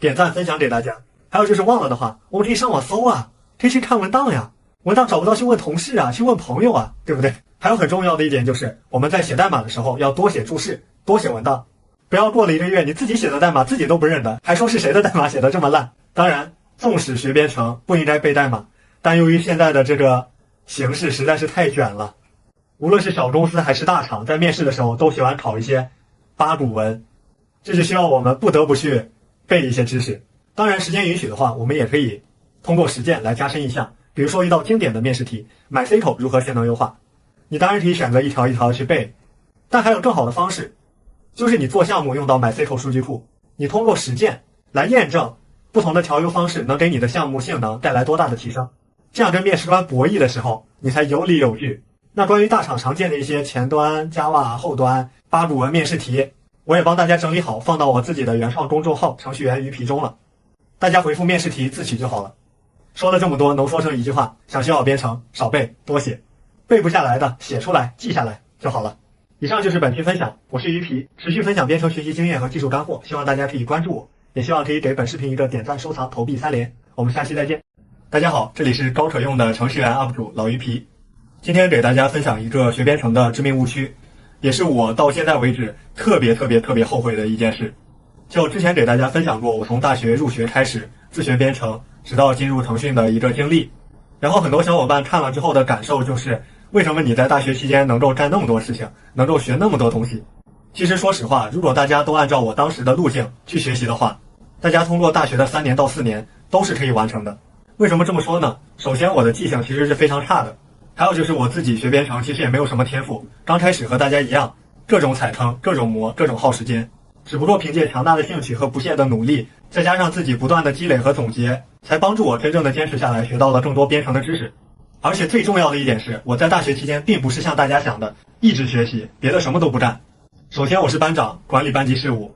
点赞分享给大家。还有就是忘了的话，我们可以上网搜啊，可以去看文档呀，文档找不到去问同事啊，去问朋友啊，对不对？还有很重要的一点就是，我们在写代码的时候要多写注释，多写文档，不要过了1个月你自己写的代码自己都不认得，还说是谁的代码写的这么烂。当然，纵使学编程不应该背代码，但由于现在的这个形势实在是太卷了，无论是小公司还是大厂，在面试的时候都喜欢考一些八股文，这就需要我们不得不去背一些知识。当然时间允许的话，我们也可以通过实践来加深印象。比如说一道经典的面试题， MySQL 如何性能优化，你当然可以选择一条一条去背，但还有更好的方式，就是你做项目用到 MySQL 数据库，你通过实践来验证不同的调优方式能给你的项目性能带来多大的提升，这样跟面试官博弈的时候你才有理有据。那关于大厂常见的一些前端、Java 后端八股文面试题，我也帮大家整理好，放到我自己的原创公众号程序员鱼皮中了，大家回复面试题自取就好了。说了这么多，浓缩成一句话，想学好编程，少背多写，背不下来的写出来记下来就好了。以上就是本期分享，我是鱼皮，持续分享编程学习经验和技术干货，希望大家可以关注我，也希望可以给本视频一个点赞、收藏、投币3连。我们下期再见。大家好，这里是高可用的程序员 UP 主老鱼皮，今天给大家分享一个学编程的致命误区，也是我到现在为止特别后悔的一件事。就之前给大家分享过我从大学入学开始自学编程，直到进入腾讯的一个经历，然后很多小伙伴看了之后的感受就是，为什么你在大学期间能够干那么多事情，能够学那么多东西。其实说实话，如果大家都按照我当时的路径去学习的话，大家通过大学的3年到4年都是可以完成的。为什么这么说呢？首先我的记性其实是非常差的，还有就是我自己学编程其实也没有什么天赋，刚开始和大家一样，各种踩坑，各种磨，各种耗时间，只不过凭借强大的兴趣和不懈的努力，再加上自己不断的积累和总结，才帮助我真正的坚持下来，学到了更多编程的知识。而且最重要的一点是，我在大学期间并不是像大家想的一直学习，别的什么都不干。首先我是班长，管理班级事务，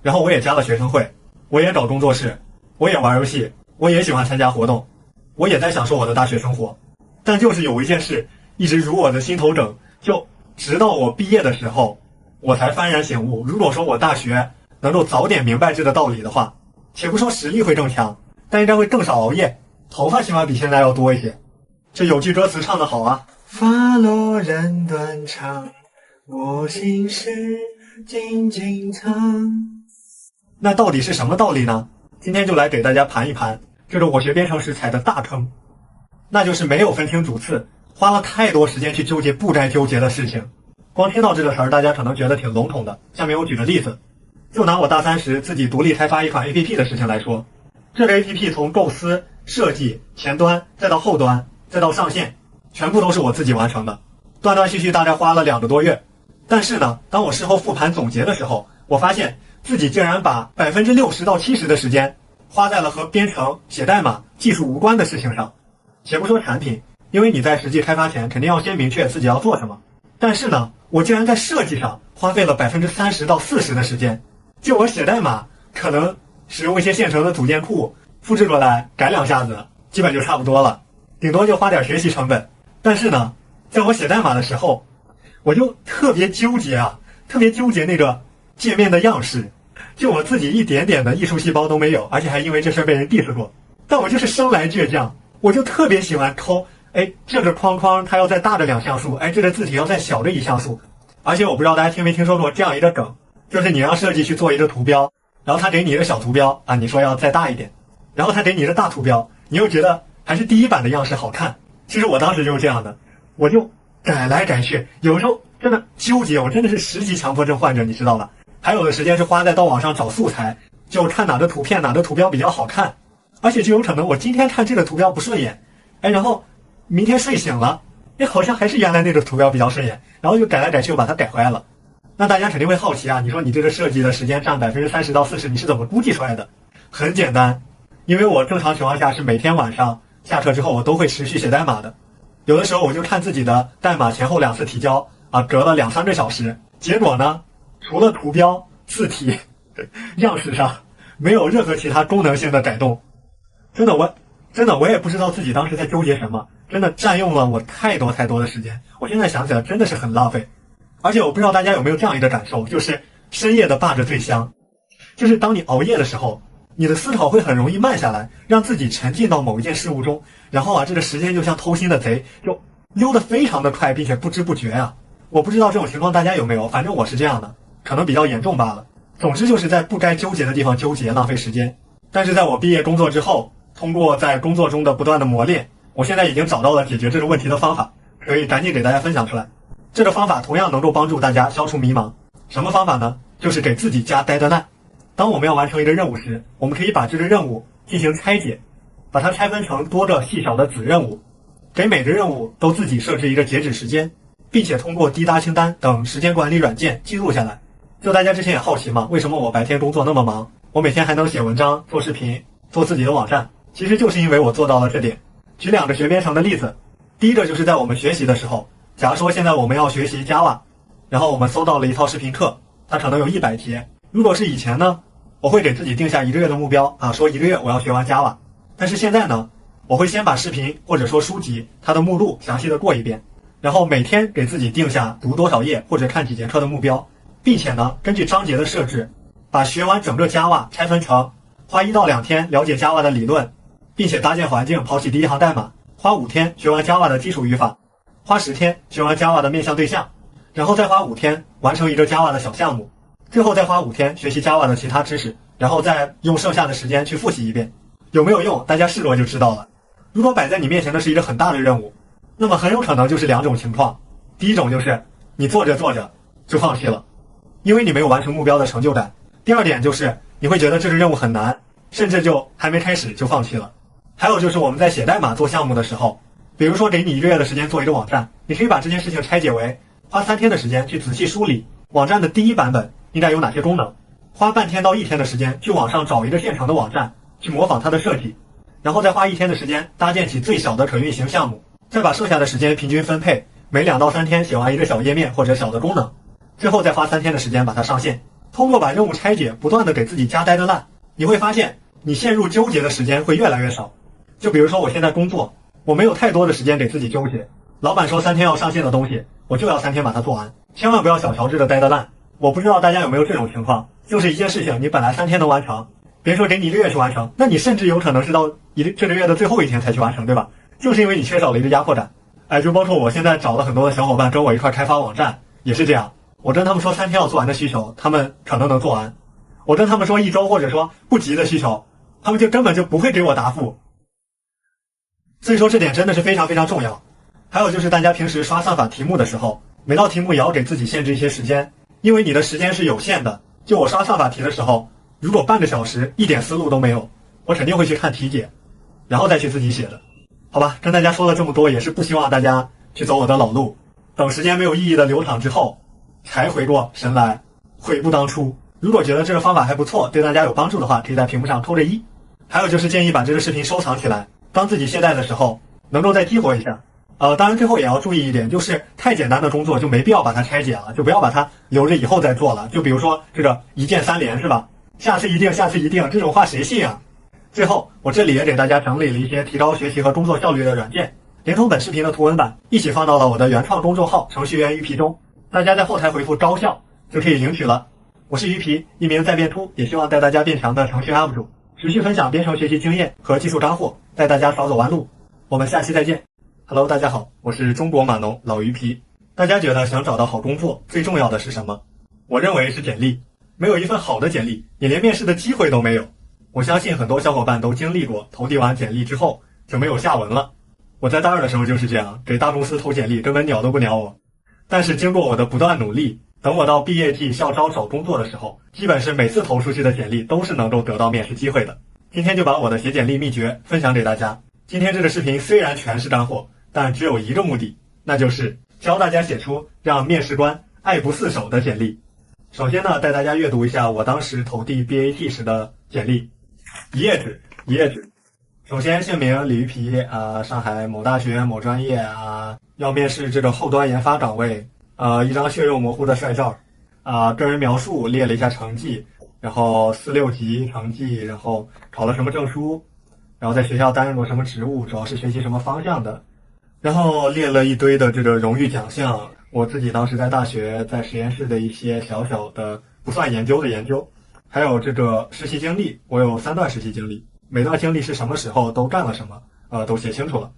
然后我也加了学生会，我也搞工作室，我也玩游戏，我也喜欢参加活动，我也在享受我的大学生活。但就是有一件事一直如我的心头梗，就直到我毕业的时候我才幡然醒悟，如果说我大学能够早点明白这个道理的话，且不说实力会更强，但应该会更少熬夜，头发起码比现在要多一些。这有句歌词唱得好啊，发落人断肠，我心事静静藏。那到底是什么道理呢？今天就来给大家盘一盘这个我学编程时踩的大坑，那就是没有分清主次，花了太多时间去纠结不该纠结的事情。光听到这个词儿，大家可能觉得挺笼统的。下面我举个例子，就拿我大3时自己独立开发一款 APP 的事情来说，这个 APP 从构思、设计、前端，再到后端，再到上线，全部都是我自己完成的，断断续续大概花了2个多月。但是呢，当我事后复盘总结的时候，我发现自己竟然把60%到70%的时间花在了和编程、写代码、技术无关的事情上。且不说产品，因为你在实际开发前肯定要先明确自己要做什么，但是呢，我竟然在设计上花费了30%到40%的时间。就我写代码，可能使用一些现成的组件库，复制过来改2下子，基本就差不多了，顶多就花点学习成本。但是呢，在我写代码的时候，我就特别纠结那个界面的样式，就我自己一点点的艺术细胞都没有，而且还因为这事被人 diss 过。但我就是生来倔强，我就特别喜欢抠，这个框框它要再大着2像素，这个字体要再小着1像素。而且我不知道大家听没听说过这样一个梗，就是你让设计去做一个图标，然后他给你一个小图标啊，你说要再大一点，然后他给你一个大图标，你又觉得还是第一版的样式好看。其实我当时就是这样的，我就改来改去，有时候真的纠结，我真的是10级强迫症患者，你知道吧？还有的时间是花在到网上找素材，就看哪个图片哪个图标比较好看，而且就有可能我今天看这个图标不顺眼，然后明天睡醒了，好像还是原来那个图标比较顺眼，然后就改来改去又把它改回来了。那大家肯定会好奇啊，你说你这个设计的时间占30%到40%，你是怎么估计出来的？很简单，因为我正常情况下是每天晚上下课之后我都会持续写代码的，有的时候我就看自己的代码前后2次提交啊，隔了2-3个小时，结果呢，除了图标、字体、样式上没有任何其他功能性的改动。真的我也不知道自己当时在纠结什么，真的占用了我太多的时间。我现在想起来真的是很浪费。而且我不知道大家有没有这样一个感受，就是深夜的霸着最香，就是当你熬夜的时候，你的思考会很容易慢下来，让自己沉浸到某一件事物中，然后这个时间就像偷心的贼，就溜得非常的快，并且不知不觉啊。我不知道这种情况大家有没有，反正我是这样的，可能比较严重罢了。总之就是在不该纠结的地方纠结，浪费时间。但是在我毕业工作之后，通过在工作中的不断的磨练，我现在已经找到了解决这个问题的方法，所以赶紧给大家分享出来。这个方法同样能够帮助大家消除迷茫。什么方法呢？就是给自己加 deadline。当我们要完成一个任务时，我们可以把这个任务进行拆解，把它拆分成多个细小的子任务，给每个任务都自己设置一个截止时间，并且通过滴答清单等时间管理软件记录下来。就大家之前也好奇嘛，为什么我白天工作那么忙，我每天还能写文章、做视频、做自己的网站？其实就是因为我做到了这点。举2个学编程的例子，第一个就是在我们学习的时候，假如说现在我们要学习 Java， 然后我们搜到了一套视频课，它可能有100题。如果是以前呢，我会给自己定下1个月的目标啊，说1个月我要学完 Java。但是现在呢，我会先把视频或者说书籍它的目录详细的过一遍，然后每天给自己定下读多少页或者看几节课的目标，并且呢，根据章节的设置，把学完整个 Java 拆分成花1到2天了解 Java 的理论，并且搭建环境，跑起第一行代码，花5天学完 Java 的基础语法，花10天学完 Java 的面向对象，然后再花5天完成一个 Java 的小项目，最后再花5天学习 Java 的其他知识，然后再用剩下的时间去复习一遍。有没有用？大家试过就知道了。如果摆在你面前的是一个很大的任务，那么很有可能就是2种情况。第一种就是你做着做着就放弃了，因为你没有完成目标的成就感。第二点就是你会觉得这个任务很难，甚至就还没开始就放弃了。还有就是我们在写代码做项目的时候，比如说给你1个月的时间做一个网站，你可以把这件事情拆解为花3天的时间去仔细梳理网站的第一版本应该有哪些功能，花半天到1天的时间去网上找一个现成的网站，去模仿它的设计，然后再花1天的时间搭建起最小的可运行项目，再把剩下的时间平均分配，每2到3天写完一个小页面或者小的功能，最后再花3天的时间把它上线。通过把任务拆解，不断的给自己加 deadline，你会发现你陷入纠结的时间会越来越少。就比如说我现在工作，我没有太多的时间给自己纠结，老板说3天要上线的东西，我就要3天把它做完，千万不要小瞧这个 deadline。我不知道大家有没有这种情况，就是一件事情你本来3天能完成，别说给你1个月去完成，那你甚至有可能是到这个月的最后1天才去完成，对吧？就是因为你缺少了一个压迫感。就包括我现在找了很多的小伙伴跟我一块开发网站，也是这样。我跟他们说3天要做完的需求，他们可能能做完；我跟他们说1周或者说不急的需求，他们就根本就不会给我答复。所以说这点真的是非常非常重要。还有就是大家平时刷算法题目的时候，每道题目也要给自己限制一些时间，因为你的时间是有限的。就我刷算法题的时候，如果半个小时一点思路都没有，我肯定会去看题解，然后再去自己写的。好吧，跟大家说了这么多，也是不希望大家去走我的老路，等时间没有意义的流淌之后才回过神来，悔不当初。如果觉得这个方法还不错，对大家有帮助的话，可以在屏幕上扣个1。还有就是建议把这个视频收藏起来，当自己懈怠的时候能够再激活一下。当然最后也要注意一点，就是太简单的工作就没必要把它拆解了，就不要把它留着以后再做了。就比如说这个一键3连是吧？下次一定，下次一定，这种话谁信啊？最后我这里也给大家整理了一些提高学习和工作效率的软件，连同本视频的图文版一起放到了我的原创公众号程序员鱼皮中，大家在后台回复高效就可以领取了。我是鱼皮，一名在变秃，也希望带大家变强的程序员 UP 主，持续分享编程学习经验和技术干货，带大家少走弯路。我们下期再见。Hello， 大家好，我是中国码农老鱼皮。大家觉得想找到好工作最重要的是什么？我认为是简历。没有一份好的简历，你连面试的机会都没有。我相信很多小伙伴都经历过，投递完简历之后就没有下文了。我在大二的时候就是这样，给大公司投简历，根本鸟都不鸟我。但是经过我的不断努力，等我到毕业季校招找工作的时候，基本是每次投出去的简历都是能够得到面试机会的。今天就把我的写简历秘诀分享给大家。今天这个视频虽然全是干货，但只有一个目的，那就是教大家写出让面试官爱不释手的简历。首先呢，带大家阅读一下我当时投递 BAT 时的简历，一页纸。首先姓名李鱼皮上海某大学某专业要面试这个后端研发岗位一张血肉模糊的帅照个人描述列了一下成绩，然后4、6级成绩，然后考了什么证书，然后在学校担任过什么职务，主要是学习什么方向的，然后列了一堆的这个荣誉奖项，我自己当时在大学在实验室的一些小小的不算研究的研究，还有这个实习经历，我有3段实习经历，每段经历是什么时候都干了什么都写清楚了，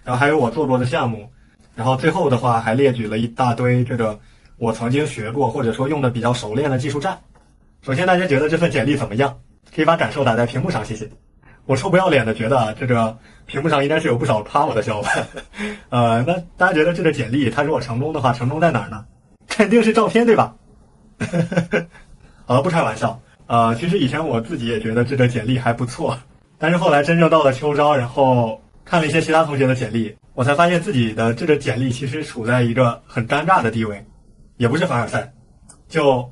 然后还有我做过的项目，然后最后的话还列举了一大堆这个我曾经学过或者说用的比较熟练的技术栈。首先大家觉得这份简历怎么样？可以把感受打在屏幕上，谢谢。我臭不要脸的觉得这个屏幕上应该是有不少夸我的小伙伴那大家觉得这个简历它如果成功的话，成功在哪儿呢？肯定是照片对吧？不开玩笑其实以前我自己也觉得这个简历还不错，但是后来真正到了秋招，然后看了一些其他同学的简历，我才发现自己的这个简历其实处在一个很尴尬的地位，也不是凡尔赛。就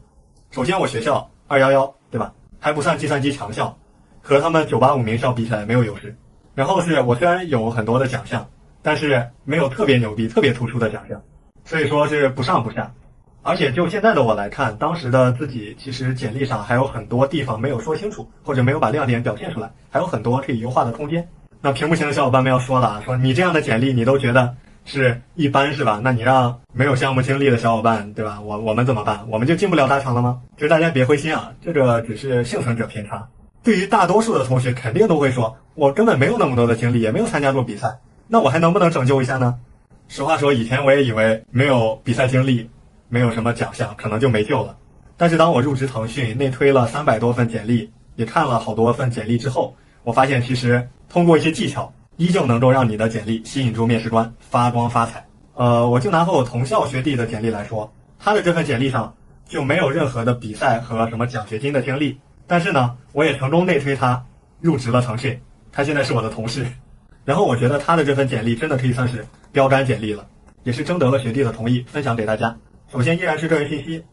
首先我学校211对吧，还不算计算机强校，和他们985名校比起来没有优势。然后是我虽然有很多的奖项，但是没有特别牛逼特别突出的奖项，所以说是不上不下。而且就现在的我来看，当时的自己其实简历上还有很多地方没有说清楚，或者没有把亮点表现出来，还有很多可以优化的空间。那屏幕前的小伙伴们要说了，说你这样的简历你都觉得是一般是吧？那你让没有项目经历的小伙伴对吧，我们怎么办？我们就进不了大厂了吗？其实大家别灰心这个只是幸存者偏差。对于大多数的同学肯定都会说，我根本没有那么多的经历，也没有参加过比赛，那我还能不能拯救一下呢？实话说，以前我也以为没有比赛经历，没有什么奖项，可能就没救了。但是当我入职腾讯，内推了300多份简历，也看了好多份简历之后，我发现其实通过一些技巧，依旧能够让你的简历吸引住面试官，发光发财。我就拿和我同校学弟的简历来说，他的这份简历上就没有任何的比赛和什么奖学金的经历，但是呢，我也成功内推他入职了腾讯，他现在是我的同事。然后我觉得他的这份简历真的可以算是标杆简历了，也是征得了学弟的同意，分享给大家。首先依然是个人信息，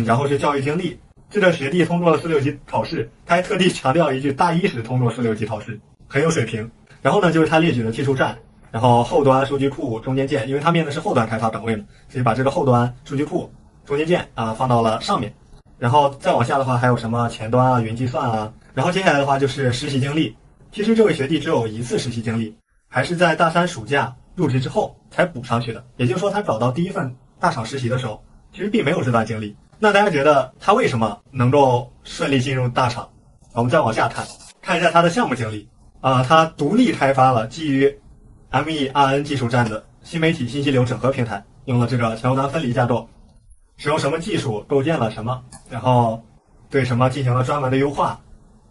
然后是教育经历。这个学弟通过了4、6级考试，他还特地强调一句大一时通过4、6级考试，很有水平。然后呢，就是他列举的技术栈，然后后端数据库中间件，因为他面的是后端开发岗位嘛，所以把这个后端数据库中间件放到了上面。然后再往下的话还有什么前端云计算然后接下来的话就是实习经历。其实这位学弟只有1次实习经历，还是在大3暑假入职之后才补上去的，也就是说他找到第一份大厂实习的时候其实并没有这段经历。那大家觉得他为什么能够顺利进入大厂？我们再往下看一下他的项目经历他独立开发了基于 MERN 技术栈的新媒体信息流整合平台，用了这个前后端分离架构，使用什么技术构建了什么，然后对什么进行了专门的优化，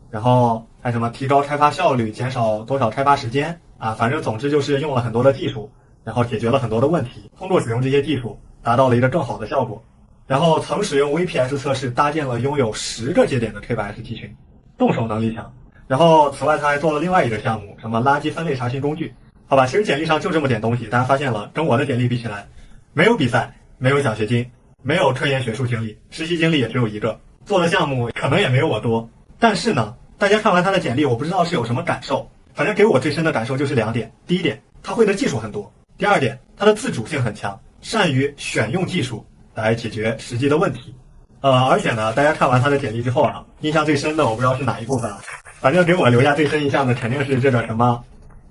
然后还什么提高开发效率，减少多少开发时间反正总之就是用了很多的技术，然后解决了很多的问题，通过使用这些技术达到了一个更好的效果。然后曾使用 VPS 测试搭建了拥有10个节点的 K8s 群，动手能力强。然后此外他还做了另外一个项目，什么垃圾分类查询工具。好吧，其实简历上就这么点东西，大家发现了跟我的简历比起来，没有比赛，没有奖学金，没有科研学术经历，实习经历也只有1个，做的项目可能也没有我多。但是呢，大家看完他的简历，我不知道是有什么感受，反正给我最深的感受就是2点。第一点，他会的技术很多；第二点，他的自主性很强，善于选用技术来解决实际的问题。而且呢，大家看完他的简历之后印象最深的我不知道是哪一部分反正给我留下最深印象的肯定是这个什么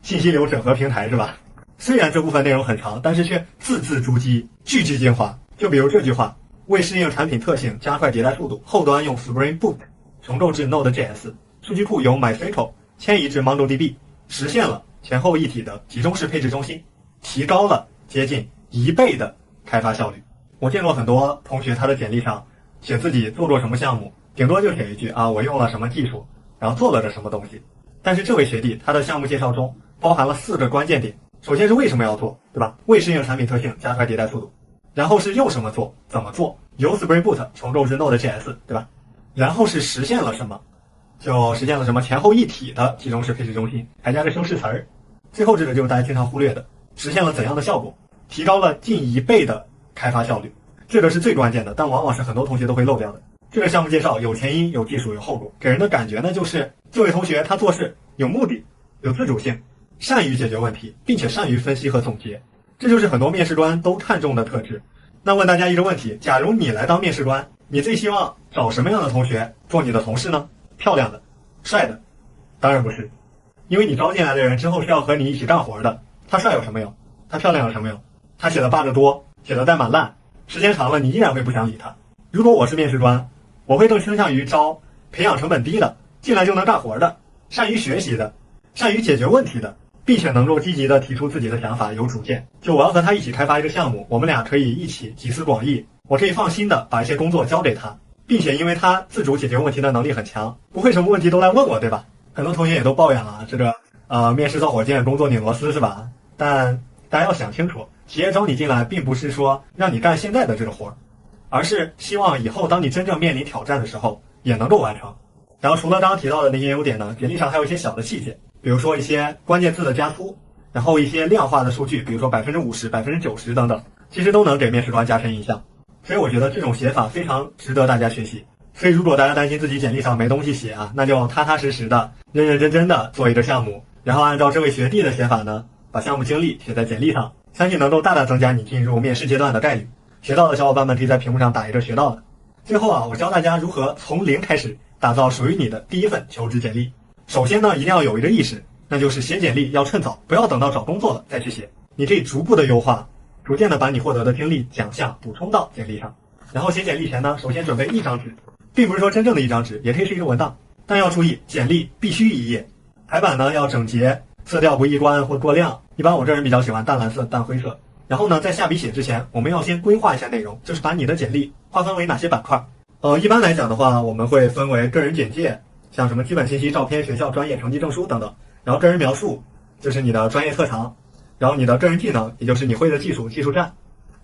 信息流整合平台是吧？虽然这部分内容很长，但是却字字珠玑，句句精华。就比如这句话，为适应产品特性加快迭代速度，后端用 Spring Boot 重构至 Node.js， 数据库由 MySQL 迁移至 MongoDB， 实现了前后一体的集中式配置中心，提高了接近1倍的开发效率。我见过很多同学他的简历上写自己做过什么项目，顶多就写一句啊，我用了什么技术，然后做了个什么东西。但是这位学弟他的项目介绍中包含了4个关键点，首先是为什么要做，对吧？为适应产品特性加快迭代速度。然后是用什么做，怎么做，由 Spring Boot 重构至 Node.js， 对吧？然后是实现了什么，就实现了什么前后一体的集中式配置中心，还加个修饰词儿。最后这个就是大家经常忽略的，实现了怎样的效果，提高了近1倍的开发效率。这个是最关键的，但往往是很多同学都会漏掉的。这个项目介绍有前因有技术有后果，给人的感觉呢就是这位同学他做事有目的有自主性，善于解决问题，并且善于分析和总结，这就是很多面试官都看重的特质。那问大家一个问题，假如你来当面试官，你最希望找什么样的同学做你的同事呢？漂亮的，帅的？当然不是，因为你招进来的人之后是要和你一起干活的。他帅有什么用？他漂亮有什么用？他写的 bug 多，写的代码烂，时间长了你依然会不想理他。如果我是面试官，我会更倾向于招培养成本低的，进来就能干活的，善于学习的，善于解决问题的，并且能够积极的提出自己的想法，有主见。就我要和他一起开发一个项目，我们俩可以一起集思广益，我可以放心的把一些工作交给他，并且因为他自主解决问题的能力很强，不会什么问题都来问我，对吧？很多同学也都抱怨了这个面试造火箭，工作拧螺丝，是吧？但大家要想清楚，企业招你进来并不是说让你干现在的这个活，而是希望以后当你真正面临挑战的时候也能够完成。然后除了刚刚提到的那些优点呢，简历上还有一些小的细节，比如说一些关键字的加粗，然后一些量化的数据，比如说 50%、90% 等等，其实都能给面试官加深印象。所以我觉得这种写法非常值得大家学习。所以如果大家担心自己简历上没东西写那就踏踏实实的、认认真真的做一个项目，然后按照这位学弟的写法呢，把项目经历写在简历上，相信能够大大增加你进入面试阶段的概率。学到的小伙伴们可以在屏幕上打一个学到的。最后我教大家如何从零开始打造属于你的第一份求职简历。首先呢，一定要有一个意识，那就是写简历要趁早，不要等到找工作了再去写。你可以逐步的优化，逐渐的把你获得的经历、奖项补充到简历上。然后写简历前呢，首先准备1张纸，并不是说真正的1张纸，也可以是一个文档，但要注意，简历必须1页，排版呢要整洁，色调不易观或过亮。一般我这人比较喜欢淡蓝色、淡灰色。然后呢，在下笔写之前，我们要先规划一下内容，就是把你的简历划分为哪些板块。一般来讲的话，我们会分为个人简介，像什么基本信息、照片、学校、专业、成绩、证书等等。然后个人描述，就是你的专业特长，然后你的个人技能，也就是你会的技术、技术栈，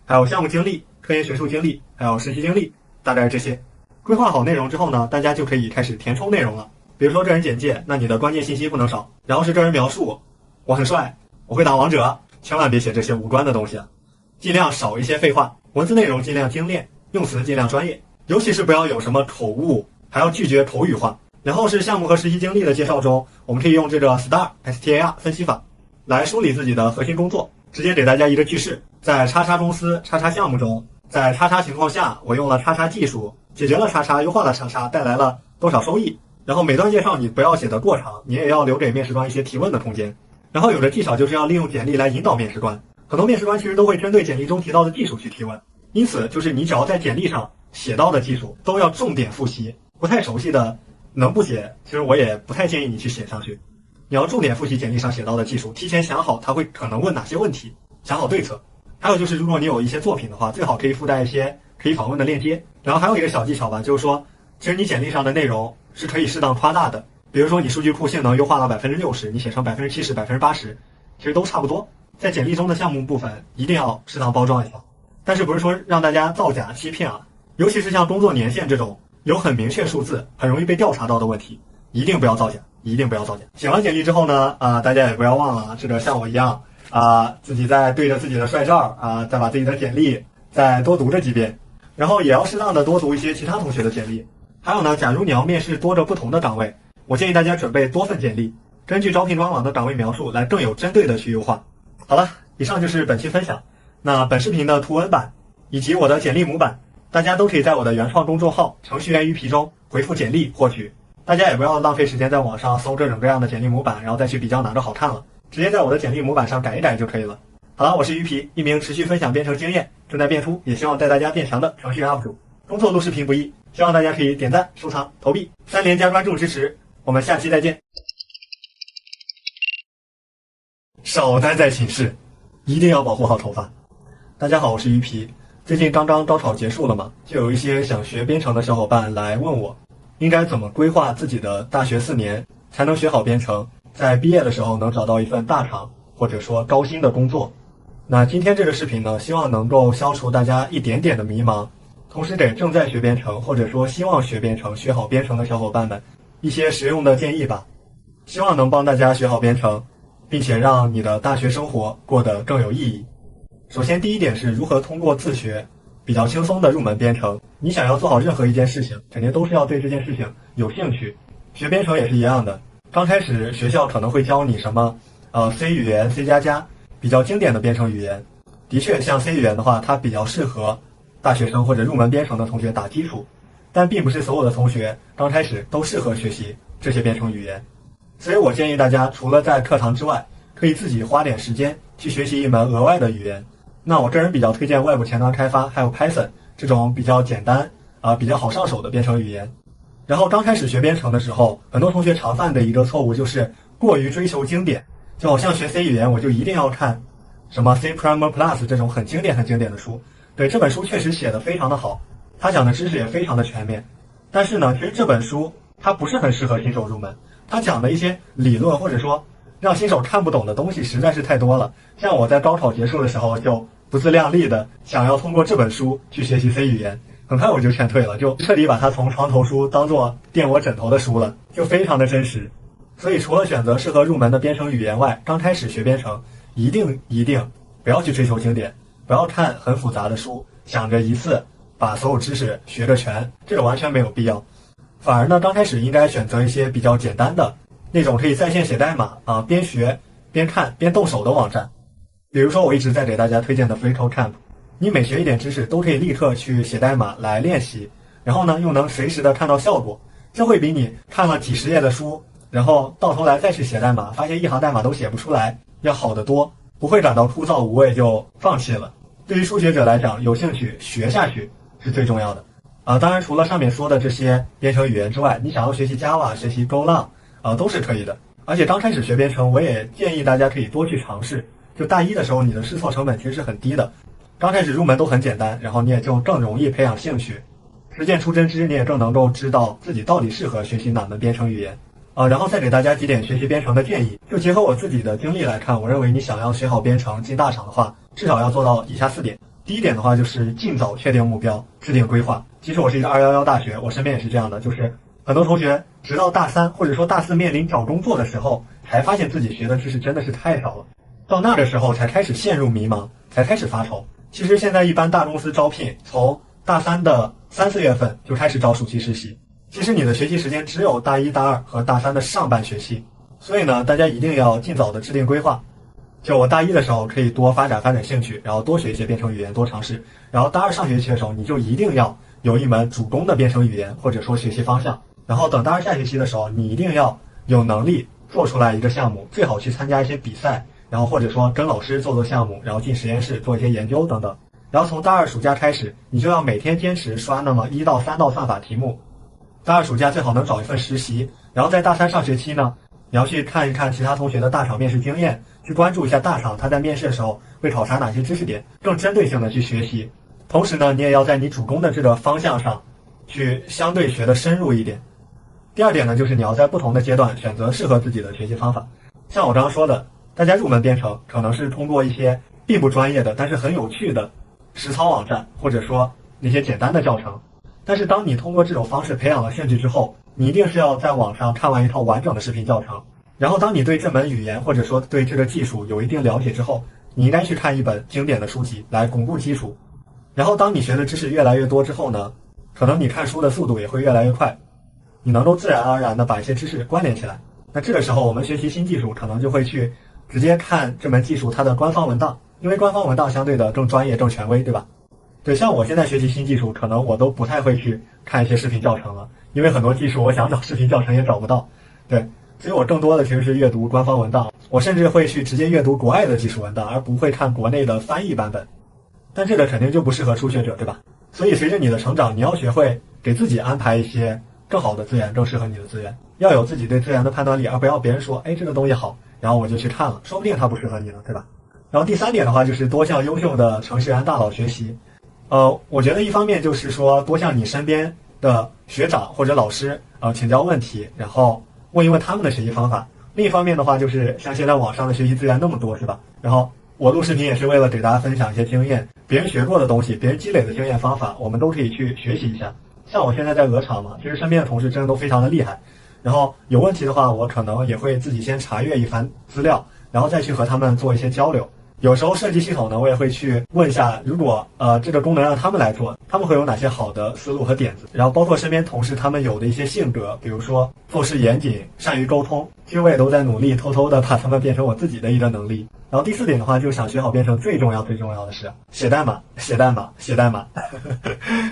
还有项目经历、科研学术经历，还有实习经历，大概这些。规划好内容之后呢，大家就可以开始填充内容了。比如说个人简介，那你的关键信息不能少。然后是个人描述，我很帅，我会打王者，千万别写这些无关的东西尽量少一些废话，文字内容尽量精炼，用词尽量专业，尤其是不要有什么口误，还要拒绝口语化。然后是项目和实习经历的介绍中，我们可以用这个 STAR 分析法来梳理自己的核心工作，直接给大家一个句式，在叉叉公司叉叉项目中，在叉叉情况下，我用了叉叉技术，解决了叉叉，优化了叉叉，带来了多少收益。然后每段介绍你不要写得过长，你也要留给面试官一些提问的空间。然后有的技巧就是要利用简历来引导面试官，很多面试官其实都会针对简历中提到的技术去提问，因此就是你只要在简历上写到的技术都要重点复习，不太熟悉的能不写，其实我也不太建议你去写上去。你要重点复习简历上写到的技术，提前想好他会可能问哪些问题，想好对策。还有就是如果你有一些作品的话，最好可以附带一些可以访问的链接。然后还有一个小技巧吧，就是说其实你简历上的内容是可以适当夸大的，比如说你数据库性能优化了 60%， 你写成 70%、80%， 其实都差不多。在简历中的项目部分一定要适当包装一下，但是不是说让大家造假欺骗尤其是像工作年限这种有很明确数字很容易被调查到的问题，一定不要造假，一定不要造假。写完简历之后呢大家也不要忘了这个像我一样自己再对着自己的帅照再把自己的简历再多读这几遍，然后也要适当的多读一些其他同学的简历。还有呢，假如你要面试多个不同的岗位，我建议大家准备多份简历，根据招聘官网的岗位描述来更有针对的去优化。好了，以上就是本期分享。那本视频的图文版以及我的简历模板，大家都可以在我的原创公众号程序员鱼皮中回复简历获取。大家也不要浪费时间在网上搜各种各样的简历模板，然后再去比较哪个好看了，直接在我的简历模板上改一改就可以了。好了，我是鱼皮，一名持续分享编程经验，正在变出，也希望带大家变强的程序员 UP 主。工作录视频不易，希望大家可以点赞、收藏、投币，3连加关注支持。我们下期再见。少待在寝室，一定要保护好头发。大家好，我是鱼皮。最近刚刚高考结束了嘛，就有一些想学编程的小伙伴来问我，应该怎么规划自己的大学4年，才能学好编程，在毕业的时候能找到一份大厂或者说高薪的工作。那今天这个视频呢，希望能够消除大家一点点的迷茫，同时给正在学编程或者说希望学编程、学好编程的小伙伴们一些实用的建议吧。希望能帮大家学好编程，并且让你的大学生活过得更有意义。首先第一点是如何通过自学比较轻松的入门编程。你想要做好任何一件事情，肯定都是要对这件事情有兴趣。学编程也是一样的，刚开始学校可能会教你什么C 语言、C++比较经典的编程语言。的确像 C 语言的话，它比较适合大学生或者入门编程的同学打基础，但并不是所有的同学刚开始都适合学习这些编程语言。所以我建议大家除了在课堂之外，可以自己花点时间去学习一门额外的语言。那我个人比较推荐外部前端开发还有 Python 这种比较简单比较好上手的编程语言。然后刚开始学编程的时候，很多同学常犯的一个错误就是过于追求经典，就好像学 C 语言我就一定要看什么 C Primer Plus 这种很经典的书。对，这本书确实写得非常的好，它讲的知识也非常的全面，但是呢，其实这本书它不是很适合新手入门，它讲的一些理论或者说让新手看不懂的东西实在是太多了。像我在高考结束的时候就不自量力的想要通过这本书去学习 C 语言，很快我就劝退了，就彻底把它从床头书当做垫我枕头的书了，就非常的真实。所以除了选择适合入门的编程语言外，刚开始学编程一定不要去追求经典，不要看很复杂的书，想着一次把所有知识学个全，这个完全没有必要。反而呢，刚开始应该选择一些比较简单的那种可以在线写代码边学边看边动手的网站。比如说我一直在给大家推荐的 FreeCodeCamp， 你每学一点知识都可以立刻去写代码来练习，然后呢又能随时的看到效果，这会比你看了几十页的书，然后到头来再去写代码，发现一行代码都写不出来要好得多，不会感到枯燥无味就放弃了。对于初学者来讲，有兴趣学下去是最重要的当然除了上面说的这些编程语言之外，你想要学习 Java 学习 Golang都是可以的。而且刚开始学编程，我也建议大家可以多去尝试，就大一的时候你的试错成本其实是很低的，刚开始入门都很简单，然后你也就更容易培养兴趣，实践出真知，你也更能够知道自己到底适合学习哪门编程语言然后再给大家几点学习编程的建议。就结合我自己的经历来看，我认为你想要学好编程进大厂的话，至少要做到以下4点。第一点的话就是尽早确定目标，制定规划。其实我是一个211大学，我身边也是这样的，就是很多同学直到大3或者说大4面临找工作的时候，才发现自己学的知识真的是太少了，到那个时候才开始陷入迷茫，才开始发愁。其实现在一般大公司招聘从大3的3、4月份就开始招暑期实习，其实你的学习时间只有大1、大2和大3的上半学期，所以呢，大家一定要尽早的制定规划。就我大1的时候可以多发展兴趣，然后多学一些编程语言，多尝试。然后大2上学期的时候，你就一定要有一门主攻的编程语言或者说学习方向。然后等大2下学期的时候，你一定要有能力做出来一个项目，最好去参加一些比赛，然后或者说跟老师做项目，然后进实验室做一些研究等等。然后从大2暑假开始，你就要每天坚持刷那么1到3道算法题目。大2暑假最好能找一份实习，然后在大3上学期呢，你要去看一看其他同学的大厂面试经验，去关注一下大厂他在面试的时候会考察哪些知识点，更针对性的去学习。同时呢，你也要在你主攻的这个方向上去相对学的深入一点。第二点呢，就是你要在不同的阶段选择适合自己的学习方法。像我刚刚说的，大家入门编程可能是通过一些并不专业的但是很有趣的实操网站，或者说那些简单的教程。但是当你通过这种方式培养了兴趣之后，你一定是要在网上看完一套完整的视频教程，然后当你对这门语言或者说对这个技术有一定了解之后，你应该去看一本经典的书籍来巩固基础。然后当你学的知识越来越多之后呢，可能你看书的速度也会越来越快，你能够自然而然的把一些知识关联起来。那这个时候我们学习新技术可能就会去直接看这门技术它的官方文档，因为官方文档相对的更专业更权威，对吧？对，像我现在学习新技术，可能我都不太会去看一些视频教程了，因为很多技术我想找视频教程也找不到。对，所以我更多的其实是阅读官方文档，我甚至会去直接阅读国外的技术文档，而不会看国内的翻译版本。但这个肯定就不适合初学者，对吧？所以随着你的成长，你要学会给自己安排一些更好的资源，更适合你的资源，要有自己对资源的判断力，而不要别人说，哎，这个东西好，然后我就去看了，说不定它不适合你呢，对吧？然后第三点的话，就是多向优秀的程序员大佬学习。我觉得一方面就是说多向你身边的学长或者老师请教问题，然后问一问他们的学习方法。另一方面的话，就是像现在网上的学习资源那么多，是吧？然后我录视频也是为了给大家分享一些经验，别人学过的东西，别人积累的经验方法，我们都可以去学习一下。像我现在在鹅厂嘛，其实身边的同事真的都非常的厉害，然后有问题的话，我可能也会自己先查阅一番资料，然后再去和他们做一些交流。有时候设计系统呢，我也会去问一下，如果这个功能让他们来做，他们会有哪些好的思路和点子？然后包括身边同事他们有的一些性格，比如说做事严谨、善于沟通，其实我也都在努力偷偷的把他们变成我自己的一个能力。然后第四点的话，就是想学好编程，最重要的是写代码，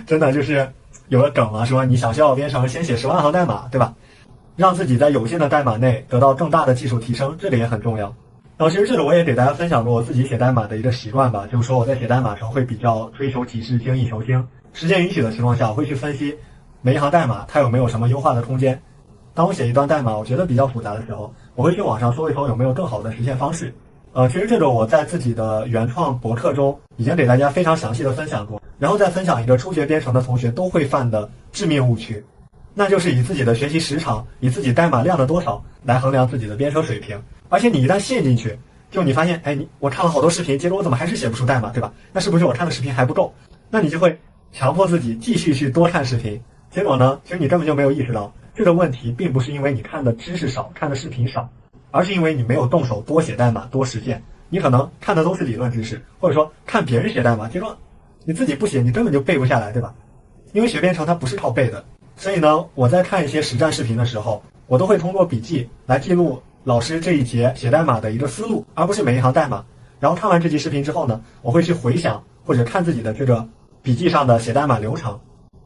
真的就是有个梗嘛，说你想学好编程，先写10万行代码，对吧？让自己在有限的代码内得到更大的技术提升，这个也很重要。然后其实这个我也给大家分享过我自己写代码的一个习惯吧，就是说我在写代码时候会比较追求提示，精益求精。时间允许的情况下，我会去分析每一行代码它有没有什么优化的空间。当我写一段代码我觉得比较复杂的时候，我会去网上搜一搜有没有更好的实现方式。其实这个我在自己的原创博客中已经给大家非常详细的分享过，然后再分享一个初学编程的同学都会犯的致命误区，那就是以自己的学习时长，以自己代码量的多少来衡量自己的编程水平。而且你一旦陷进去，就你发现，哎，我看了好多视频，结果我怎么还是写不出代码，对吧？那是不是我看的视频还不够？那你就会强迫自己继续去多看视频。结果呢，其实你根本就没有意识到，这个问题并不是因为你看的知识少，看的视频少，而是因为你没有动手多写代码，多实践。你可能看的都是理论知识，或者说看别人写代码，结果你自己不写，你根本就背不下来，对吧？因为学编程它不是靠背的，所以呢，我在看一些实战视频的时候，我都会通过笔记来记录老师这一节写代码的一个思路，而不是每一行代码。然后看完这集视频之后呢，我会去回想或者看自己的这个笔记上的写代码流程，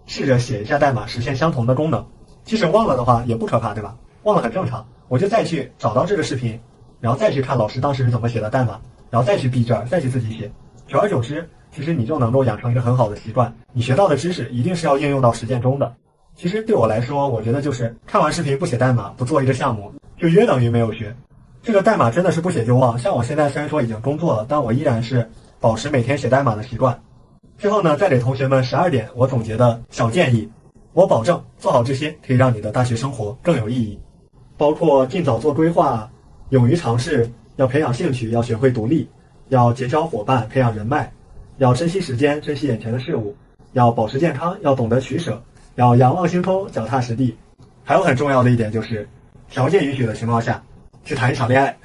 试着写一下代码，实现相同的功能。即使忘了的话也不可怕，对吧？忘了很正常，我就再去找到这个视频，然后再去看老师当时是怎么写的代码，然后再去闭卷，再去自己写。久而久之，其实你就能够养成一个很好的习惯，你学到的知识一定是要应用到实践中的。其实对我来说，我觉得就是看完视频不写代码，不做一个项目，就约等于没有学。这个代码真的是不写就忘。像我现在虽然说已经工作了，但我依然是保持每天写代码的习惯。最后呢，再给同学们12点我总结的小建议，我保证做好这些可以让你的大学生活更有意义。包括尽早做规划，勇于尝试，要培养兴趣，要学会独立，要结交伙伴，培养人脉，要珍惜时间，珍惜眼前的事物，要保持健康，要懂得取舍，要仰望星空，脚踏实地。还有很重要的一点就是，条件允许的情况下，去谈一场恋爱。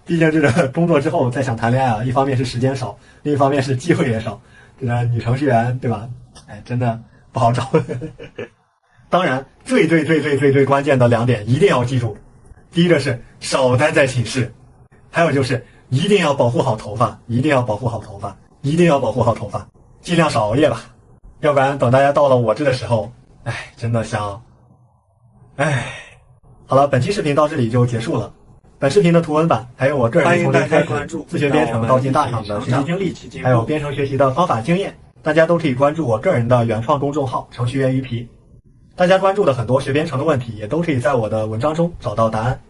毕竟这个工作之后再想谈恋爱啊，一方面是时间少，另一方面是机会也少。这个女程序员，对吧？哎，真的不好找。当然，最关键的2点一定要记住。第一个是少待在寝室，还有就是一定要保护好头发，一定要保护好头发，一定要保护好头发，尽量少熬夜吧。要不然等大家到了我这的时候，哎，真的想，哎。好了，本期视频到这里就结束了。本视频的图文版还有我个人从零开始自学编程到进大厂的学习经历，还有编程学习的方法经验，大家都可以关注我个人的原创公众号程序员鱼皮。大家关注的很多学编程的问题，也都可以在我的文章中找到答案。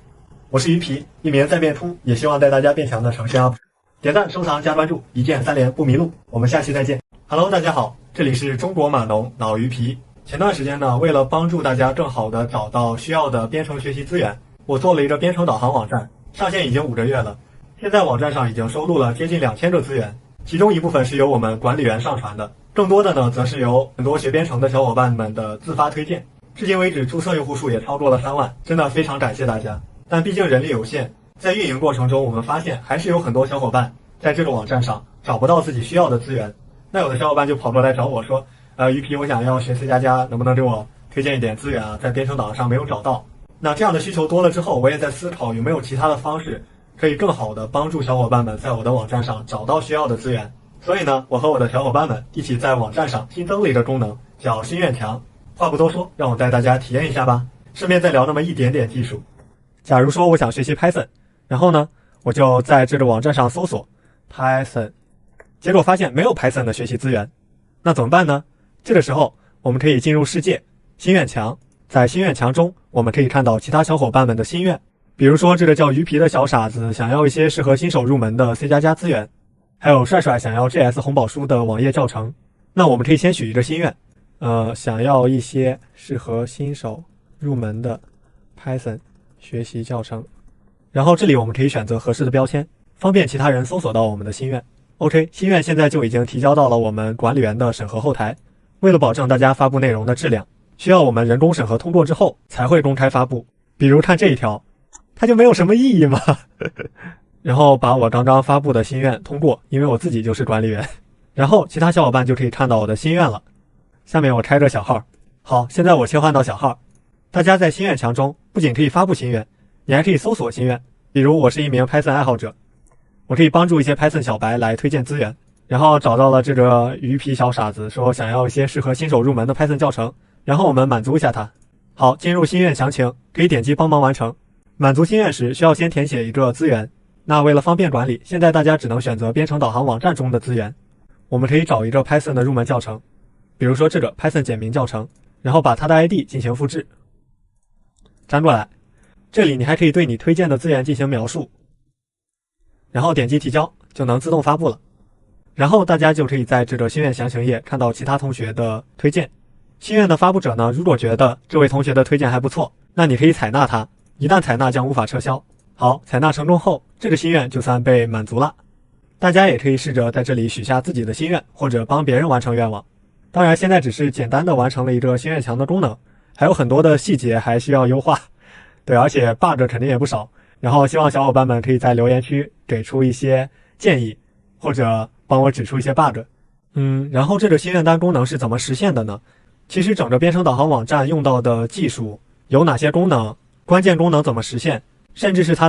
我是鱼皮，一名在变秃，也希望带大家变强的程序员 UP。点赞、收藏、加关注，一键3连不迷路。我们下期再见。Hello， 大家好，这里是中国码农脑鱼皮。前段时间呢，为了帮助大家更好的找到需要的编程学习资源，我做了一个编程导航网站，上线已经5个月了。现在网站上已经收录了接近2000个资源，其中一部分是由我们管理员上传的，更多的呢，则是由很多学编程的小伙伴们的自发推荐。至今为止，注册用户数也超过了3万，真的非常感谢大家。但毕竟人力有限，在运营过程中，我们发现还是有很多小伙伴在这个网站上找不到自己需要的资源。那有的小伙伴就跑过来找我说，鱼皮，我想要学 C++，能不能给我推荐一点资源啊？在编程导航上没有找到。那这样的需求多了之后，我也在思考有没有其他的方式可以更好的帮助小伙伴们在我的网站上找到需要的资源。所以呢，我和我的小伙伴们一起在网站上新增了一个功能，叫心愿墙。话不多说，让我带大家体验一下吧，顺便再聊那么一点点技术。假如说我想学习 Python， 然后呢，我就在这个网站上搜索 Python， 结果发现没有 Python 的学习资源，那怎么办呢？这个时候我们可以进入世界心愿墙，在心愿墙中，我们可以看到其他小伙伴们的心愿，比如说这个叫鱼皮的小傻子想要一些适合新手入门的 C++ 资源，还有帅帅想要 GS 红宝书的网页教程。那我们可以先许一个心愿，想要一些适合新手入门的 Python 学习教程。然后这里我们可以选择合适的标签，方便其他人搜索到我们的心愿。OK， 心愿现在就已经提交到了我们管理员的审核后台。为了保证大家发布内容的质量，需要我们人工审核通过之后才会公开发布。比如看这一条，它就没有什么意义嘛。然后把我刚刚发布的心愿通过，因为我自己就是管理员。然后其他小伙伴就可以看到我的心愿了。下面我开个小号。好，现在我切换到小号。大家在心愿墙中不仅可以发布心愿，你还可以搜索心愿。比如我是一名 Python 爱好者，我可以帮助一些 Python 小白来推荐资源。然后找到了这个鱼皮小傻子，说想要一些适合新手入门的 Python 教程，然后我们满足一下他。好，进入心愿详情，可以点击帮忙完成。满足心愿时需要先填写一个资源，那为了方便管理，现在大家只能选择编程导航网站中的资源。我们可以找一个 Python 的入门教程，比如说这个 Python 简明教程，然后把它的 ID 进行复制，粘过来。这里你还可以对你推荐的资源进行描述，然后点击提交就能自动发布了。然后大家就可以在这个心愿详情页看到其他同学的推荐。心愿的发布者呢，如果觉得这位同学的推荐还不错，那你可以采纳它，一旦采纳将无法撤销。好，采纳成功后，这个心愿就算被满足了。大家也可以试着在这里许下自己的心愿，或者帮别人完成愿望。当然现在只是简单的完成了一个心愿墙的功能，还有很多的细节还需要优化。对，而且 bug 肯定也不少。然后希望小伙伴们可以在留言区给出一些建议，或者帮我指出一些 bug。然后这个心愿单功能是怎么实现的呢？其实整个编程导航网站用到的技术有哪些功能，关键功能怎么实现，甚至是它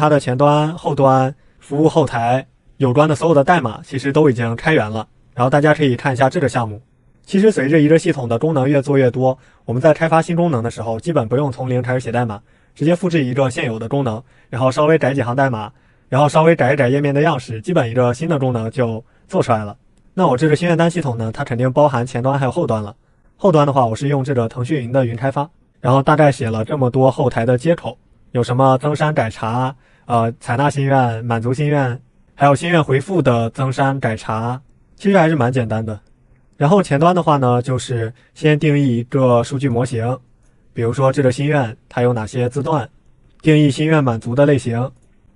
的前端、后端、服务后台有关的所有的代码，其实都已经开源了。然后大家可以看一下这个项目。其实随着一个系统的功能越做越多，我们在开发新功能的时候，基本不用从零开始写代码，直接复制一个现有的功能，然后稍微改几行代码，然后稍微改一改页面的样式，基本一个新的功能就做出来了。那我这个心愿单系统呢，它肯定包含前端还有后端了。后端的话，我是用这个腾讯云的云开发，然后大概写了这么多后台的接口，有什么增删改查、采纳心愿、满足心愿，还有心愿回复的增删改查，其实还是蛮简单的。然后前端的话呢，就是先定义一个数据模型，比如说这个心愿它有哪些字段，定义心愿满足的类型，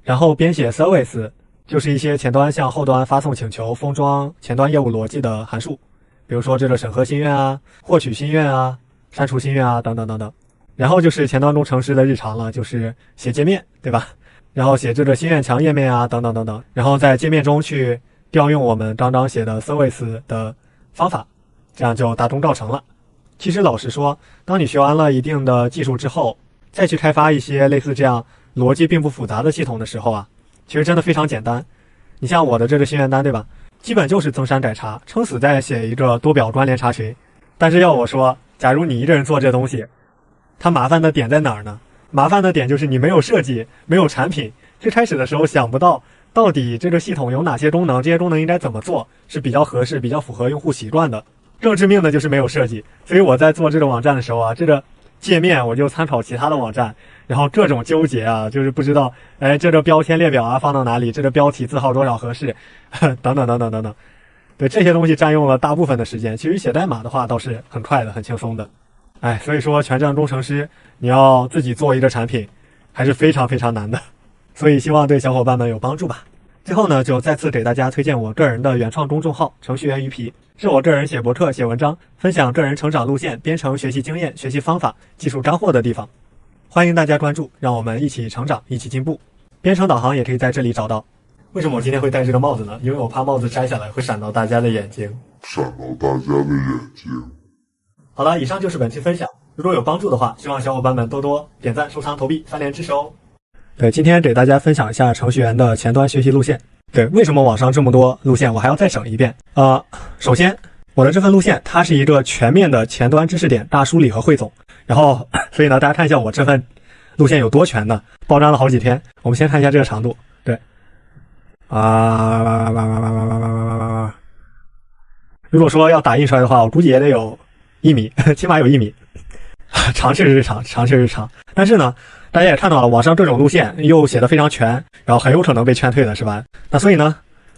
然后编写 service， 就是一些前端向后端发送请求、封装前端业务逻辑的函数，比如说这个审核心愿啊、获取心愿啊、删除心愿啊等等等等。然后就是前端工程师的日常了，就是写界面，对吧？然后写这个心愿墙页面啊等等等等，然后在界面中去调用我们刚刚写的 service 的方法，这样就大功告成了。其实老实说，当你学完了一定的技术之后，再去开发一些类似这样逻辑并不复杂的系统的时候啊，其实真的非常简单。你像我的这个心愿单，对吧？基本就是增删改查，撑死再写一个多表关联查询。但是要我说，假如你一个人做这东西，它麻烦的点在哪儿呢？麻烦的点就是你没有设计，没有产品，最开始的时候想不到到底这个系统有哪些功能，这些功能应该怎么做是比较合适、比较符合用户习惯的。更致命的就是没有设计，所以我在做这个网站的时候啊，这个界面我就参考其他的网站，然后各种纠结啊，就是不知道，这个标签列表啊放到哪里，这个标题字号多少合适，等等等等等等。对，这些东西占用了大部分的时间。其实写代码的话倒是很快的、很轻松的。所以说全站工程师你要自己做一个产品，还是非常非常难的。所以希望对小伙伴们有帮助吧。最后呢，就再次给大家推荐我个人的原创公众号程序员鱼皮，是我个人写博客、写文章，分享个人成长路线、编程学习经验、学习方法、技术干货的地方。欢迎大家关注，让我们一起成长，一起进步。编程导航也可以在这里找到。为什么我今天会戴这个帽子呢？因为我怕帽子摘下来会闪到大家的眼睛。好了，以上就是本期分享。如果有帮助的话，希望小伙伴们多多点赞、收藏、投币，3连支持哦。对，今天给大家分享一下程序员的前端学习路线。对，为什么网上这么多路线，我还要再整一遍？首先，我的这份路线它是一个全面的前端知识点大梳理和汇总。然后，所以呢，大家看一下我这份路线有多全呢？包装了好几天。我们先看一下这个长度，对，如果说要打印出来的话，我估计也得有1米，起码有1米。长确实是长，长确实是长。但是呢，大家也看到了，网上这种路线又写的非常全，然后很有可能被劝退的是吧？那所以呢，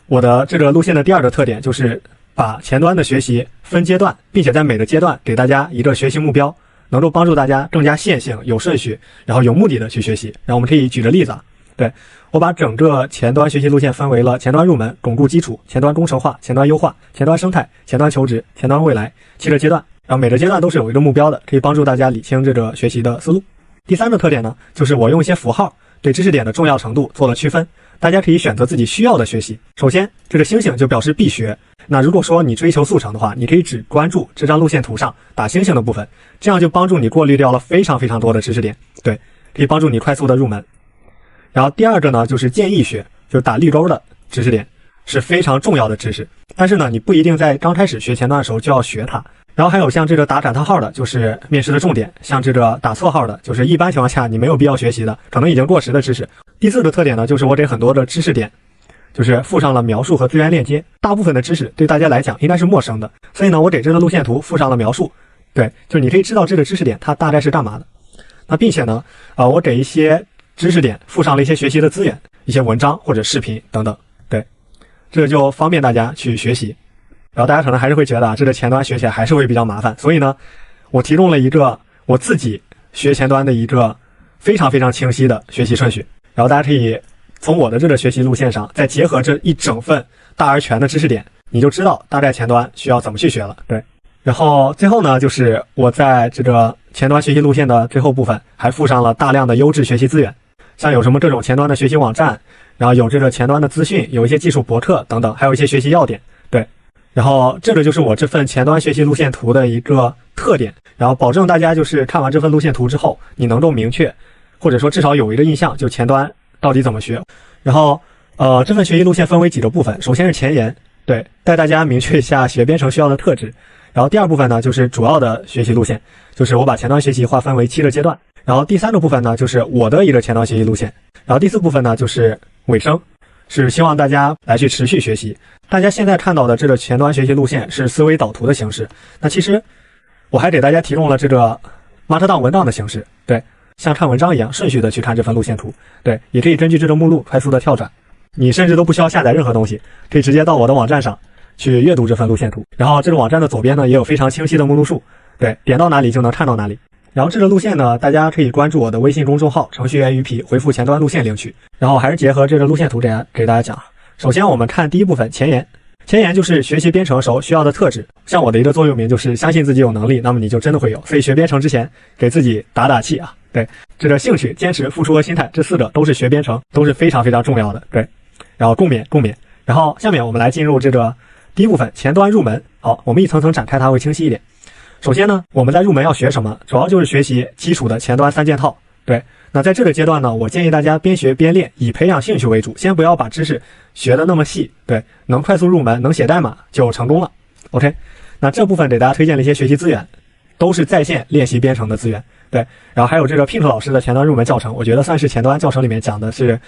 我的这个路线的第二个特点就是把前端的学习分阶段，并且在每个阶段给大家一个学习目标，能够帮助大家更加线性、有顺序，然后有目的的去学习。然后我们可以举个例子啊，对，我把整个前端学习路线分为了前端入门、巩固基础、前端工程化、前端优化、前端生态、前端求职、前端未来7个阶段。然后每个阶段都是有一个目标的，可以帮助大家理清这个学习的思路。第三个特点呢，就是我用一些符号对知识点的重要程度做了区分，大家可以选择自己需要的学习。首先，这个星星就表示必学。那如果说你追求速成的话，你可以只关注这张路线图上打星星的部分，这样就帮助你过滤掉了非常非常多的知识点，对，可以帮助你快速的入门。然后第二个呢，就是建议学，就是打绿勾的知识点，是非常重要的知识。但是呢，你不一定在刚开始学前端的时候就要学它。然后还有像这个打感叹号的，就是面试的重点；像这个打错号的，就是一般情况下你没有必要学习的，可能已经过时的知识。第四个特点呢，就是我给很多的知识点，就是附上了描述和资源链接。大部分的知识对大家来讲应该是陌生的，所以呢，我给这个路线图附上了描述。对，就是你可以知道这个知识点它大概是干嘛的。那并且呢，我给一些知识点附上了一些学习的资源，一些文章或者视频等等。对，这就方便大家去学习。然后大家可能还是会觉得这个前端学起来还是会比较麻烦，所以呢，我提供了一个我自己学前端的一个非常非常清晰的学习顺序。然后大家可以从我的这个学习路线上，再结合这一整份大而全的知识点，你就知道大概前端需要怎么去学了。对，然后最后呢，就是我在这个前端学习路线的最后部分，还附上了大量的优质学习资源，像有什么各种前端的学习网站，然后有这个前端的资讯，有一些技术博客等等，还有一些学习要点。对。然后这个就是我这份前端学习路线图的一个特点，然后保证大家就是看完这份路线图之后，你能够明确，或者说至少有一个印象，就前端到底怎么学。然后这份学习路线分为几个部分，首先是前言，对，带大家明确一下学编程需要的特质。然后第二部分呢，就是主要的学习路线，就是我把前端学习划分为7个阶段。然后第三个部分呢，就是我的一个前端学习路线。然后第4部分呢，就是尾声，是希望大家来去持续学习。大家现在看到的这个前端学习路线是思维导图的形式，那其实我还给大家提供了这个 Markdown 文档的形式，对，像看文章一样顺序的去看这份路线图，对，也可以根据这个目录快速的跳转，你甚至都不需要下载任何东西，可以直接到我的网站上去阅读这份路线图。然后这个网站的左边呢也有非常清晰的目录数，对，点到哪里就能看到哪里。然后这个路线呢，大家可以关注我的微信公众号程序员鱼皮，回复前端路线领取。然后还是结合这个路线图给大家讲。首先我们看第一部分前言，前言就是学习编程时候需要的特质。像我的一个座右铭就是相信自己有能力，那么你就真的会有。所以学编程之前给自己打打气啊，对，这个兴趣、坚持、付出和心态，这4个都是学编程都是非常非常重要的，对。然后共勉。然后下面我们来进入这个第一部分前端入门。好，我们一层层展开，它会清晰一点。首先呢，我们在入门要学什么？主要就是学习基础的前端3件套。对，那在这个阶段呢，我建议大家边学边练，以培养兴趣为主，先不要把知识学得那么细，对，能快速入门，能写代码就成功了。OK， 那这部分给大家推荐了一些学习资源，都是在线练习编程的资源。对，然后还有这个 Pink 老师的前端入门教程，我觉得算是前端教程里面讲的是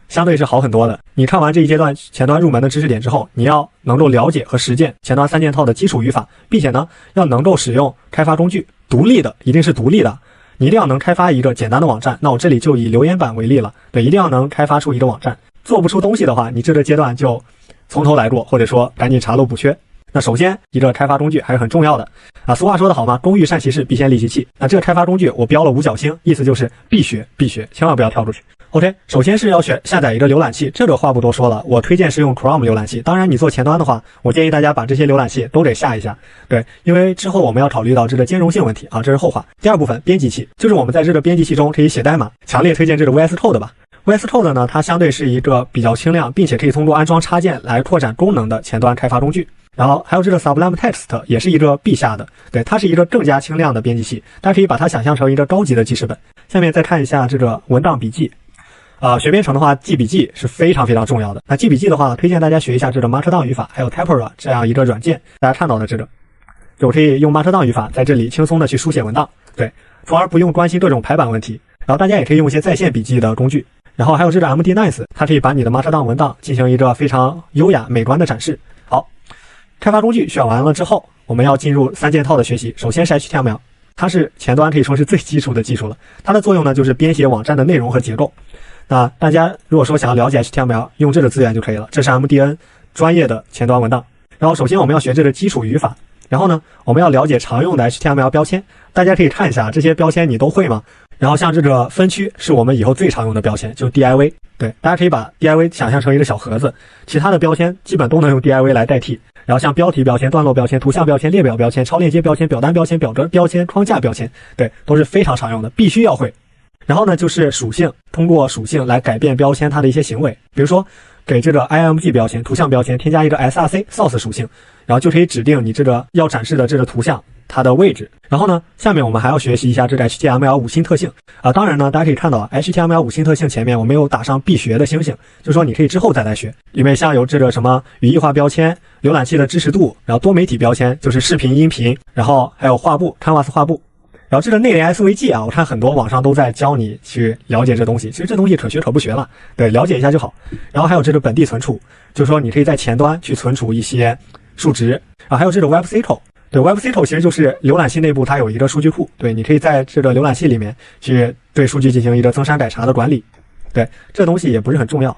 相对是好很多的。你看完这一阶段前端入门的知识点之后，你要能够了解和实践前端3件套的基础语法，并且呢，要能够使用开发工具，独立的，一定是独立的。你一定要能开发一个简单的网站，那我这里就以留言板为例了。对，一定要能开发出一个网站。做不出东西的话，你这个阶段就从头来过，或者说赶紧查漏补缺。那首先一个开发工具还是很重要的啊。俗话说得好嘛，工欲善其事，必先利其器。那这个开发工具我标了5角星，意思就是必学，千万不要跳出去。OK， 首先是要下载一个浏览器，这个话不多说了，我推荐是用 Chrome 浏览器。当然你做前端的话，我建议大家把这些浏览器都得下一下。对，因为之后我们要考虑到这个兼容性问题啊，这是后话。第二部分编辑器，就是我们在这个编辑器中可以写代码，强烈推荐这个 VS Code 吧。VS Code 呢，它相对是一个比较轻量，并且可以通过安装插件来扩展功能的前端开发工具。然后还有这个 Sublime Text 也是一个必下的，对，它是一个更加轻量的编辑器，大家可以把它想象成一个高级的记事本。下面再看一下这个文档笔记。学编程的话，记笔记是非常非常重要的。那记笔记的话，推荐大家学一下这个 Markdown 语法，还有 Tempora 这样一个软件。大家看到的这个，就可以用 Markdown 语法在这里轻松的去书写文档，对，从而不用关心各种排版问题。然后大家也可以用一些在线笔记的工具。然后还有这个 MD Nice， 它可以把你的 Markdown 文档进行一个非常优雅美观的展示。好，开发工具选完了之后，我们要进入3件套的学习。首先是 HTML， 它是前端可以说是最基础的技术了。它的作用呢就是编写网站的内容和结构。那大家如果说想要了解 HTML， 用这个资源就可以了。这是 MDN 专业的前端文档。然后首先我们要学这个基础语法，然后呢我们要了解常用的 HTML 标签。大家可以看一下这些标签你都会吗？然后像这个分区是我们以后最常用的标签，就 DIV。 对，大家可以把 DIV 想象成一个小盒子，其他的标签基本都能用 DIV 来代替。然后像标题标签、段落标签、图像标签、列表标签、超链接标签、表单标签、表格标签、框架标签，对，都是非常常用的，必须要会。然后呢就是属性，通过属性来改变标签它的一些行为，比如说给这个 img 标签、图像标签添加一个 src source 属性，然后就可以指定你这个要展示的这个图像它的位置。然后呢下面我们还要学习一下这个 HTML 5星特性当然呢大家可以看到 HTML 5星特性前面我没有打上必学的星星，就是说你可以之后再来学，因为像有这个什么语义化标签、浏览器的支持度，然后多媒体标签就是视频、音频，然后还有画布 Canvas 画布，然后这个内联 SVG 我看很多网上都在教你去了解这东西，其实这东西可学可不学了，对，了解一下就好。然后还有这个本地存储，就是说你可以在前端去存储一些数值还有这个 WebCTL。对 WebCTL 其实就是浏览器内部它有一个数据库，对，你可以在这个浏览器里面去对数据进行一个增删改查的管理，对，这东西也不是很重要。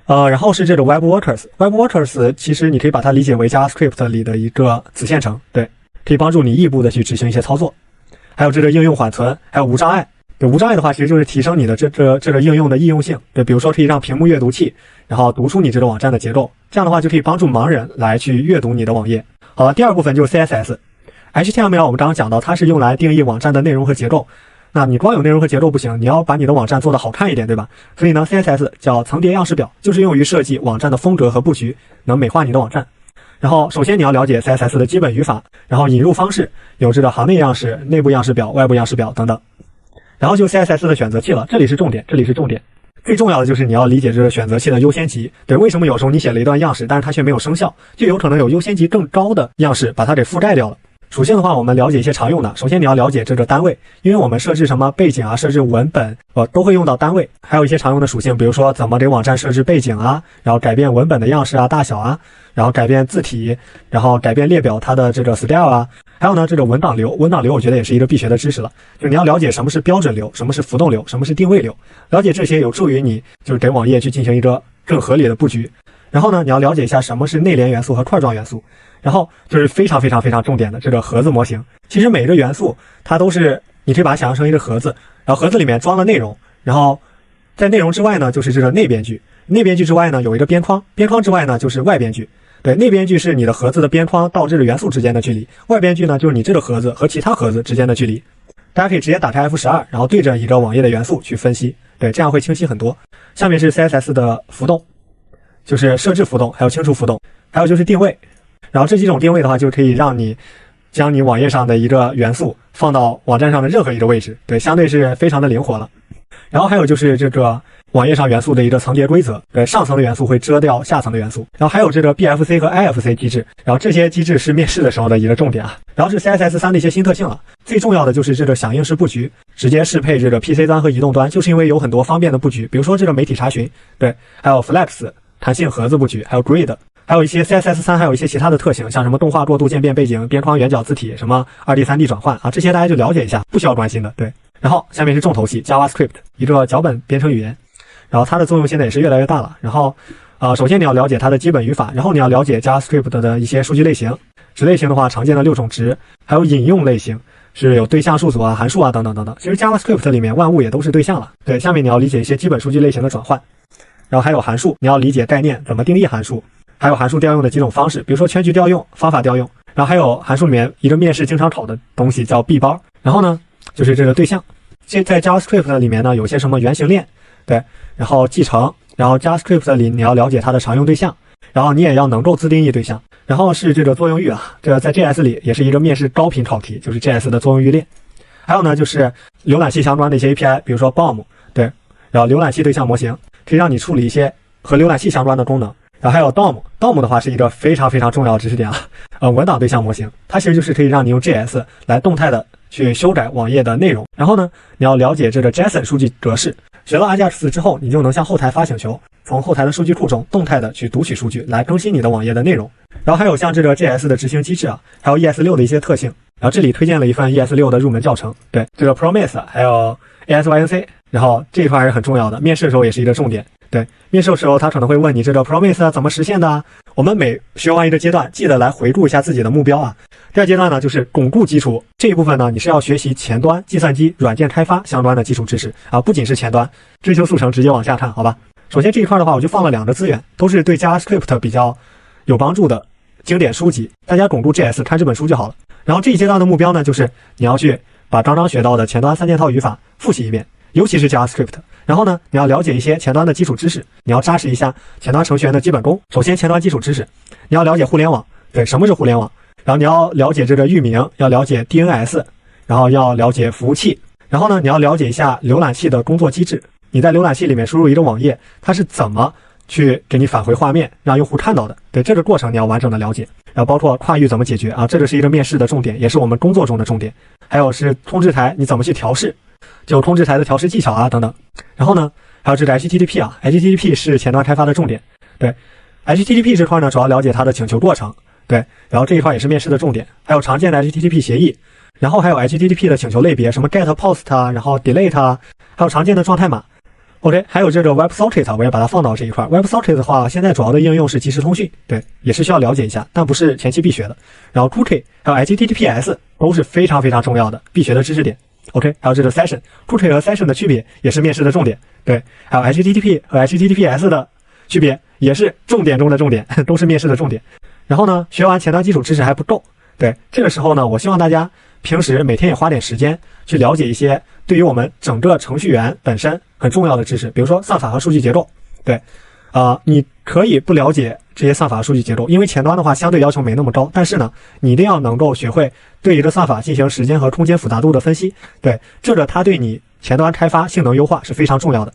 然后是这个 WebWorkers 其实你可以把它理解为 JavaScript 里的一个子线程，对，可以帮助你异步的去执行一些操作。还有这个应用缓存，还有无障碍。对，无障碍的话其实就是提升你的这个应用的易用性，对，比如说可以让屏幕阅读器然后读出你这个网站的结构，这样的话就可以帮助盲人来去阅读你的网页。好了，第二部分就是 CSS。HTML 我们刚刚讲到它是用来定义网站的内容和结构，那你光有内容和结构不行，你要把你的网站做得好看一点，对吧？所以呢 CSS 叫层叠样式表，就是用于设计网站的风格和布局，能美化你的网站。然后首先你要了解 CSS 的基本语法，然后引入方式有这个行内样式、内部样式表、外部样式表等等。然后就 CSS 的选择器了，这里是重点，这里是重点。最重要的就是你要理解这个选择器的优先级，对，为什么有时候你写了一段样式，但是它却没有生效，就有可能有优先级更高的样式把它给覆盖掉了。属性的话，我们了解一些常用的，首先你要了解这个单位，因为我们设置什么背景设置文本都会用到单位，还有一些常用的属性，比如说怎么给网站设置背景然后改变文本的样式大小然后改变字体，然后改变列表它的这个 style还有呢这个文档流我觉得也是一个必学的知识了，就是你要了解什么是标准流，什么是浮动流，什么是定位流，了解这些有助于你就是给网页去进行一个更合理的布局。然后呢你要了解一下什么是内联元素和块状元素，然后就是非常重点的这个盒子模型。其实每个元素它都是你可以把它想象成一个盒子，然后盒子里面装了内容，然后在内容之外呢就是这个内边距，内边距之外呢有一个边框，边框之外呢就是外边距。对，内边距是你的盒子的边框到这个元素之间的距离，外边距呢就是你这个盒子和其他盒子之间的距离。大家可以直接打开 F12， 然后对着一个网页的元素去分析，对，这样会清晰很多。下面是 CSS 的浮动，就是设置浮动，还有清除浮动，还有就是定位。然后这几种定位的话，就可以让你将你网页上的一个元素放到网站上的任何一个位置，对，相对是非常的灵活了。然后还有就是这个网页上元素的一个层叠规则，对，上层的元素会遮掉下层的元素。然后还有这个 BFC 和 IFC 机制，然后这些机制是面试的时候的一个重点然后是 CSS3 的一些新特性了，最重要的就是这个响应式布局，直接适配这个 PC 端和移动端，就是因为有很多方便的布局，比如说这个媒体查询，对，还有 Flex 弹性盒子布局，还有 Grid， 还有一些 CSS3 还有一些其他的特性，像什么动画过渡、渐变背景、边框圆角字体，什么 2D、3D 转换这些大家就了解一下，不需要关心的，对。然后下面是重头戏 JavaScript， 一个脚本编程语言，然后它的作用现在也是越来越大了。然后首先你要了解它的基本语法，然后你要了解 JavaScript 的一些数据类型，值类型的话常见的6种值，还有引用类型是有对象数组函数等等等等。其实 JavaScript 里面万物也都是对象了。对，下面你要理解一些基本数据类型的转换，然后还有函数，你要理解概念，怎么定义函数，还有函数调用的几种方式，比如说圈距调用、方法调用，然后还有函数里面一个面试经常考的东西叫 B 包，然后呢就是这个对象。在 JavaScript 里面呢有些什么原型链，对，然后继承，然后 JavaScript 里你要了解它的常用对象，然后你也要能够自定义对象，然后是这个作用域这个在 JS 里也是一个面试高频考题，就是 JS 的作用域链。还有呢就是浏览器相关的一些 API， 比如说 BOM， 对，然后浏览器对象模型可以让你处理一些和浏览器相关的功能。然后还有 DOM 的话是一个非常重要的知识点文档对象模型，它其实就是可以让你用 JS 来动态的去修改网页的内容。然后呢，你要了解这个 JSON 数据格式。学了 Ajax 之后，你就能向后台发请求，从后台的数据库中动态的去读取数据，来更新你的网页的内容。然后还有像这个 JS 的执行机制啊，还有 ES6 的一些特性。然后这里推荐了一份 ES6 的入门教程，对这个 Promise 还有 ASYNC， 然后这一块还是很重要的，面试的时候也是一个重点。对，面试的时候他可能会问你这个 Promise 怎么实现的啊？我们每学完一个阶段，记得来回顾一下自己的目标啊。第二阶段呢，就是巩固基础，这一部分呢，你是要学习前端计算机软件开发相关的基础知识啊，不仅是前端，追求速成，直接往下看，好吧？首先这一块的话，我就放了2个资源，都是对 JavaScript 比较有帮助的经典书籍，大家巩固 JS 看这本书就好了。然后这一阶段的目标呢，就是你要去把刚刚学到的前端3件套语法复习一遍，尤其是 JavaScript。然后呢，你要了解一些前端的基础知识，你要扎实一下前端程序员的基本功。首先前端基础知识，你要了解互联网，对，什么是互联网？然后你要了解这个域名，要了解 DNS， 然后要了解服务器。然后呢，你要了解一下浏览器的工作机制。你在浏览器里面输入一个网页，它是怎么去给你返回画面，让用户看到的？对，这个过程你要完整的了解。然后包括跨域怎么解决啊，这个是一个面试的重点，也是我们工作中的重点。还有是通知台你怎么去调试，就通知台的调试技巧啊等等。然后呢，还有这个 HTTP 啊 ，HTTP 是前端开发的重点。对 ，HTTP 这块呢，主要了解它的请求过程。对，然后这一块也是面试的重点。还有常见的 HTTP 协议，然后还有 HTTP 的请求类别，什么 GET、POST 啊，然后 DELETE 啊，还有常见的状态码。OK， 还有这个 WebSocket 我也把它放到这一块。WebSocket 的话，现在主要的应用是即时通讯，对，也是需要了解一下，但不是前期必学的。然后 Cookie 还有 HTTPS 都是非常非常重要的必学的知识点。OK， 还有这个 Session，Cookie 和 Session 的区别也是面试的重点。对，还有 HTTP 和 HTTPS 的区别也是重点中的重点，都是面试的重点。然后呢，学完前端基础知识还不够，对，这个时候呢，我希望大家平时每天也花点时间去了解一些对于我们整个程序员本身很重要的知识，比如说算法和数据结构。对，你可以不了解这些算法和数据结构，因为前端的话相对要求没那么高，但是呢，你一定要能够学会对一个算法进行时间和空间复杂度的分析。对，这个它对你前端开发性能优化是非常重要的。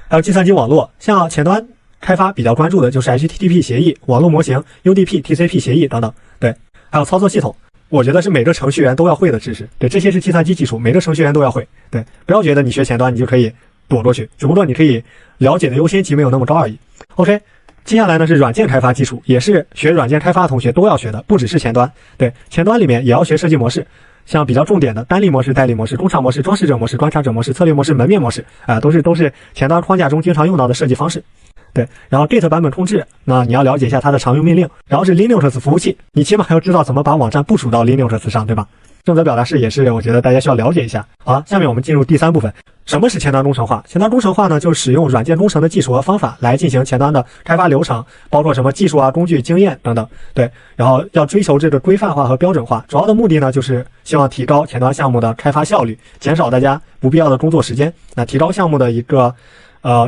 还有计算机网络，像前端开发比较关注的就是 HTTP 协议、网络模型、UDP、TCP 协议等等。对，还有操作系统，我觉得是每个程序员都要会的知识。对，这些是计算机基础，每个程序员都要会。对，不要觉得你学前端你就可以躲过去，只不过你可以了解的优先级没有那么高而已。OK， 接下来呢是软件开发基础，也是学软件开发的同学都要学的，不只是前端。对，前端里面也要学设计模式，像比较重点的单例模式、代理模式、工厂模式、装饰者模式、观察者模式、策略模式、门面模式啊，都是前端框架中经常用到的设计方式。对，然后 Git 版本控制，那你要了解一下它的常用命令。然后是 Linux 服务器，你起码还要知道怎么把网站部署到 Linux 上，对吧？正则表达式也是我觉得大家需要了解一下。好，下面我们进入第3部分，什么是前端工程化？前端工程化呢，就是使用软件工程的技术和方法来进行前端的开发流程，包括什么技术啊、工具、经验等等。对，然后要追求这个规范化和标准化，主要的目的呢，就是希望提高前端项目的开发效率，减少大家不必要的工作时间，那提高项目的一个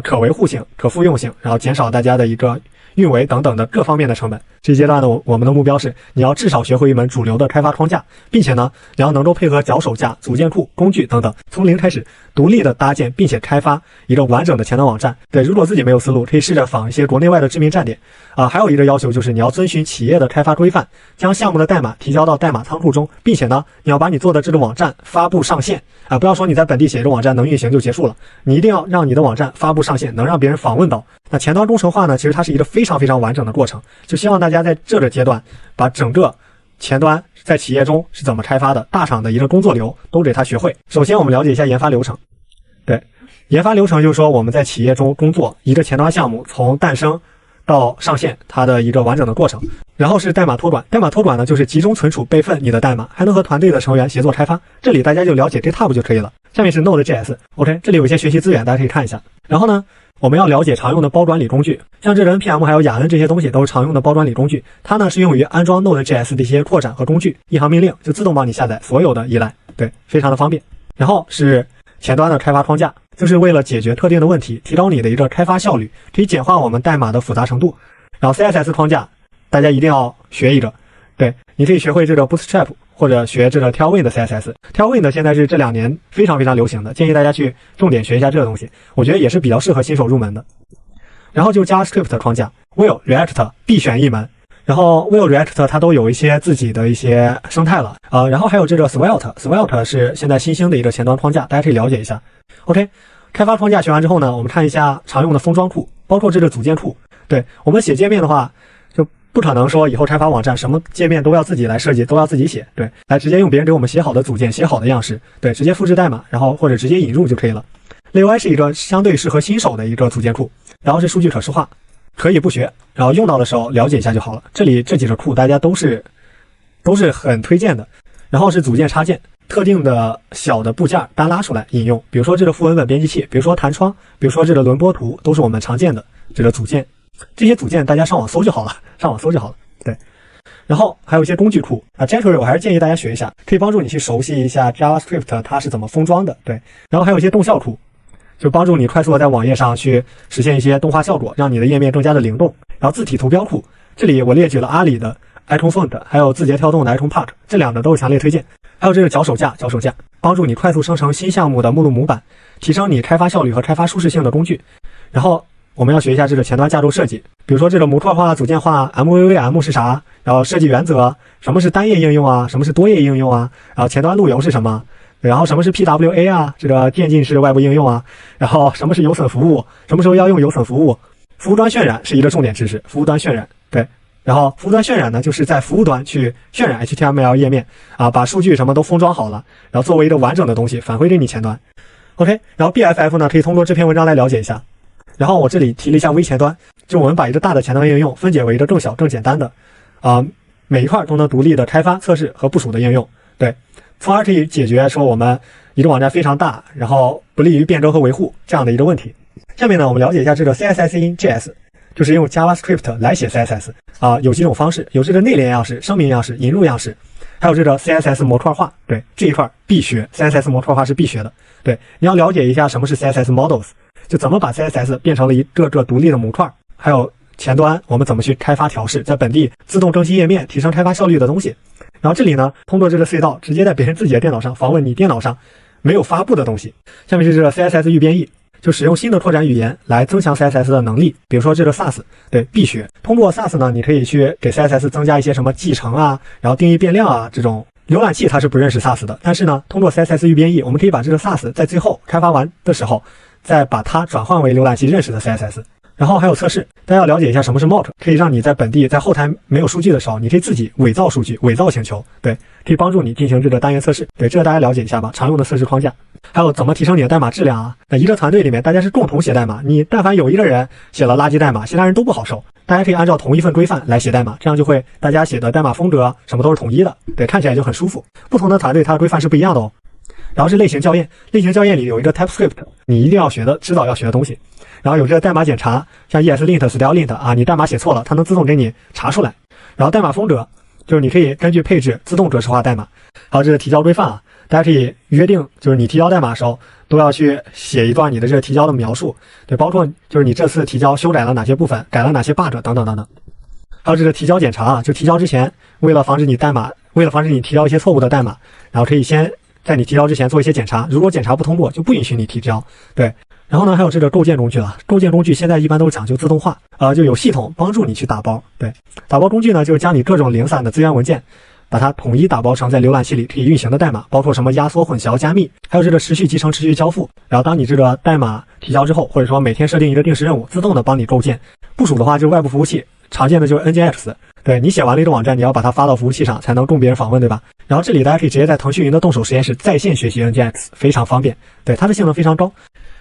可维护性、可复用性，然后减少大家的一个运维等等的各方面的成本。这一阶段呢，我们的目标是你要至少学会一门主流的开发框架，并且呢，你要能够配合脚手架、组件库、工具等等，从零开始独立的搭建并且开发一个完整的前端网站。对，如果自己没有思路，可以试着仿一些国内外的知名站点。还有一个要求就是你要遵循企业的开发规范，将项目的代码提交到代码仓库中，并且呢，你要把你做的这个网站发布上线不要说你在本地写一个网站能运行就结束了，你一定要让你的网站发布上线，能让别人访问到。那前端工程化呢，其实它是一个非常非常完整的过程，就希望大家在这个阶段把整个前端在企业中是怎么开发的，大厂的一个工作流都给它学会。首先我们了解一下研发流程。对，研发流程就是说我们在企业中工作一个前端项目从诞生到上线它的一个完整的过程。然后是代码托管，代码托管呢就是集中存储备份你的代码，还能和团队的成员协作开发。这里大家就了解 GitHub 就可以了。下面是 Node.js， OK， 这里有一些学习资源，大家可以看一下。然后呢，我们要了解常用的包管理工具，像这个 npm 还有雅恩这些东西都是常用的包管理工具。它呢是用于安装 Node.js 的一些扩展和工具，一行命令就自动帮你下载所有的依赖，对，非常的方便。然后是前端的开发框架，就是为了解决特定的问题，提高你的一个开发效率，可以简化我们代码的复杂程度。然后 CSS 框架大家一定要学一个，对，你可以学会这个 Bootstrap 或者学这个 Tailwind 的 CSS。Tailwind 现在是这2年非常非常流行的，建议大家去重点学一下这个东西，我觉得也是比较适合新手入门的。然后就是 JavaScript 框架 Vue、React 必选一门。然后 Vue React 它都有一些自己的一些生态了，然后还有这个 Svelte 是现在新兴的一个前端框架，大家可以了解一下。OK， 开发框架学完之后呢，我们看一下常用的封装库，包括这个组件库。对，我们写界面的话，就不可能说以后开发网站什么界面都要自己来设计，都要自己写，对，来直接用别人给我们写好的组件、写好的样式，对，直接复制代码，然后或者直接引入就可以了。LayUI 是一个相对适合新手的一个组件库，然后是数据可视化，可以不学，然后用到的时候了解一下就好了。这里这几个库大家都是很推荐的。然后是组件插件，特定的小的部件单拉出来引用，比如说这个副文本编辑器，比如说弹窗，比如说这个轮播图，都是我们常见的这个组件。这些组件大家上网搜就好了，对。然后还有一些工具库啊 ，jQuery 我还是建议大家学一下，可以帮助你去熟悉一下 JavaScript 它是怎么封装的，对。然后还有一些动效库，就帮助你快速的在网页上去实现一些动画效果，让你的页面更加的灵动。然后字体图标库，这里我列举了阿里的 Icon Font， 还有字节跳动的 Icon Park， 这两个都是强烈推荐。还有这个脚手架，帮助你快速生成新项目的目录模板，提升你开发效率和开发舒适性的工具。然后我们要学一下这个前端架构设计，比如说这个模块化、组件化 ，MVVM 是啥？然后设计原则，什么是单页应用啊？什么是多页应用啊？然后前端路由是什么？然后什么是 PWA 啊？这个渐进式外部应用啊？然后什么是有损服务？什么时候要用有损服务？服务端渲染是一个重点知识，服务端渲染，对。然后服务端渲染呢，就是在服务端去渲染 HTML 页面啊，把数据什么都封装好了，然后作为一个完整的东西返回给你前端。OK， 然后 BFF 呢，可以通过这篇文章来了解一下。然后我这里提了一下微前端，就我们把一个大的前端应用分解为一个更小、更简单的，每一块都能独立的开发、测试和部署的应用，对，从而可以解决说我们一个网站非常大，然后不利于变更和维护这样的一个问题。下面呢，我们了解一下这个 CSS in JS。就是用 JavaScript 来写 CSS 有几种方式，有这个内联样式、声明样式、引入样式，还有这个 CSS 模块化。对，这一块必学 ，CSS 模块化是必学的。对，你要了解一下什么是 CSS models， 就怎么把 CSS 变成了一个个独立的模块，还有前端我们怎么去开发调试，在本地自动更新页面，提升开发效率的东西。然后这里呢，通过这个隧道，直接在别人自己的电脑上访问你电脑上没有发布的东西。下面是这个 CSS 预编译。就使用新的扩展语言来增强 CSS 的能力，比如说这个 Sass， 对，必学。通过 Sass 呢，你可以去给 CSS 增加一些什么继承啊，然后定义变量啊这种。浏览器它是不认识 Sass 的，但是呢，通过 CSS 预编译，我们可以把这个 Sass 在最后开发完的时候，再把它转换为浏览器认识的 CSS。然后还有测试，大家要了解一下什么是 mock， 可以让你在本地在后台没有数据的时候，你可以自己伪造数据、伪造请求，对，可以帮助你进行这个单元测试。对，这个大家了解一下吧，常用的测试框架。还有怎么提升你的代码质量啊？那一个团队里面大家是共同写代码，你但凡有一个人写了垃圾代码，其他人都不好受。大家可以按照同一份规范来写代码，这样就会大家写的代码风格什么都是统一的，对，看起来就很舒服。不同的团队它的规范是不一样的哦。然后是类型校验，类型校验里有一个 TypeScript， 你一定要学的，迟早要学的东西。然后有这个代码检查，像 ESLint、StyleLint 啊，你代码写错了，它能自动给你查出来。然后代码风格，就是你可以根据配置自动格式化代码。还有这个提交规范啊，大家可以约定，就是你提交代码的时候都要去写一段你的这个提交的描述，对，包括就是你这次提交修改了哪些部分，改了哪些 bug 等等等等。还有这个提交检查啊，就提交之前，为了防止你提交一些错误的代码，然后可以先在你提交之前做一些检查，如果检查不通过，就不允许你提交。对，然后呢，还有这个构建工具了。构建工具现在一般都是讲究自动化，就有系统帮助你去打包。对，打包工具呢，就是将你各种零散的资源文件，把它统一打包成在浏览器里可以运行的代码，包括什么压缩、混淆、加密，还有这个持续集成、持续交付。然后当你这个代码提交之后，或者说每天设定一个定时任务，自动的帮你构建。部署的话，就是外部服务器，常见的就是 NGX。对，你写完了一个网站，你要把它发到服务器上才能供别人访问，对吧？然后这里大家可以直接在腾讯云的动手实验室在线学习 NGX， 非常方便。对，它的性能非常高。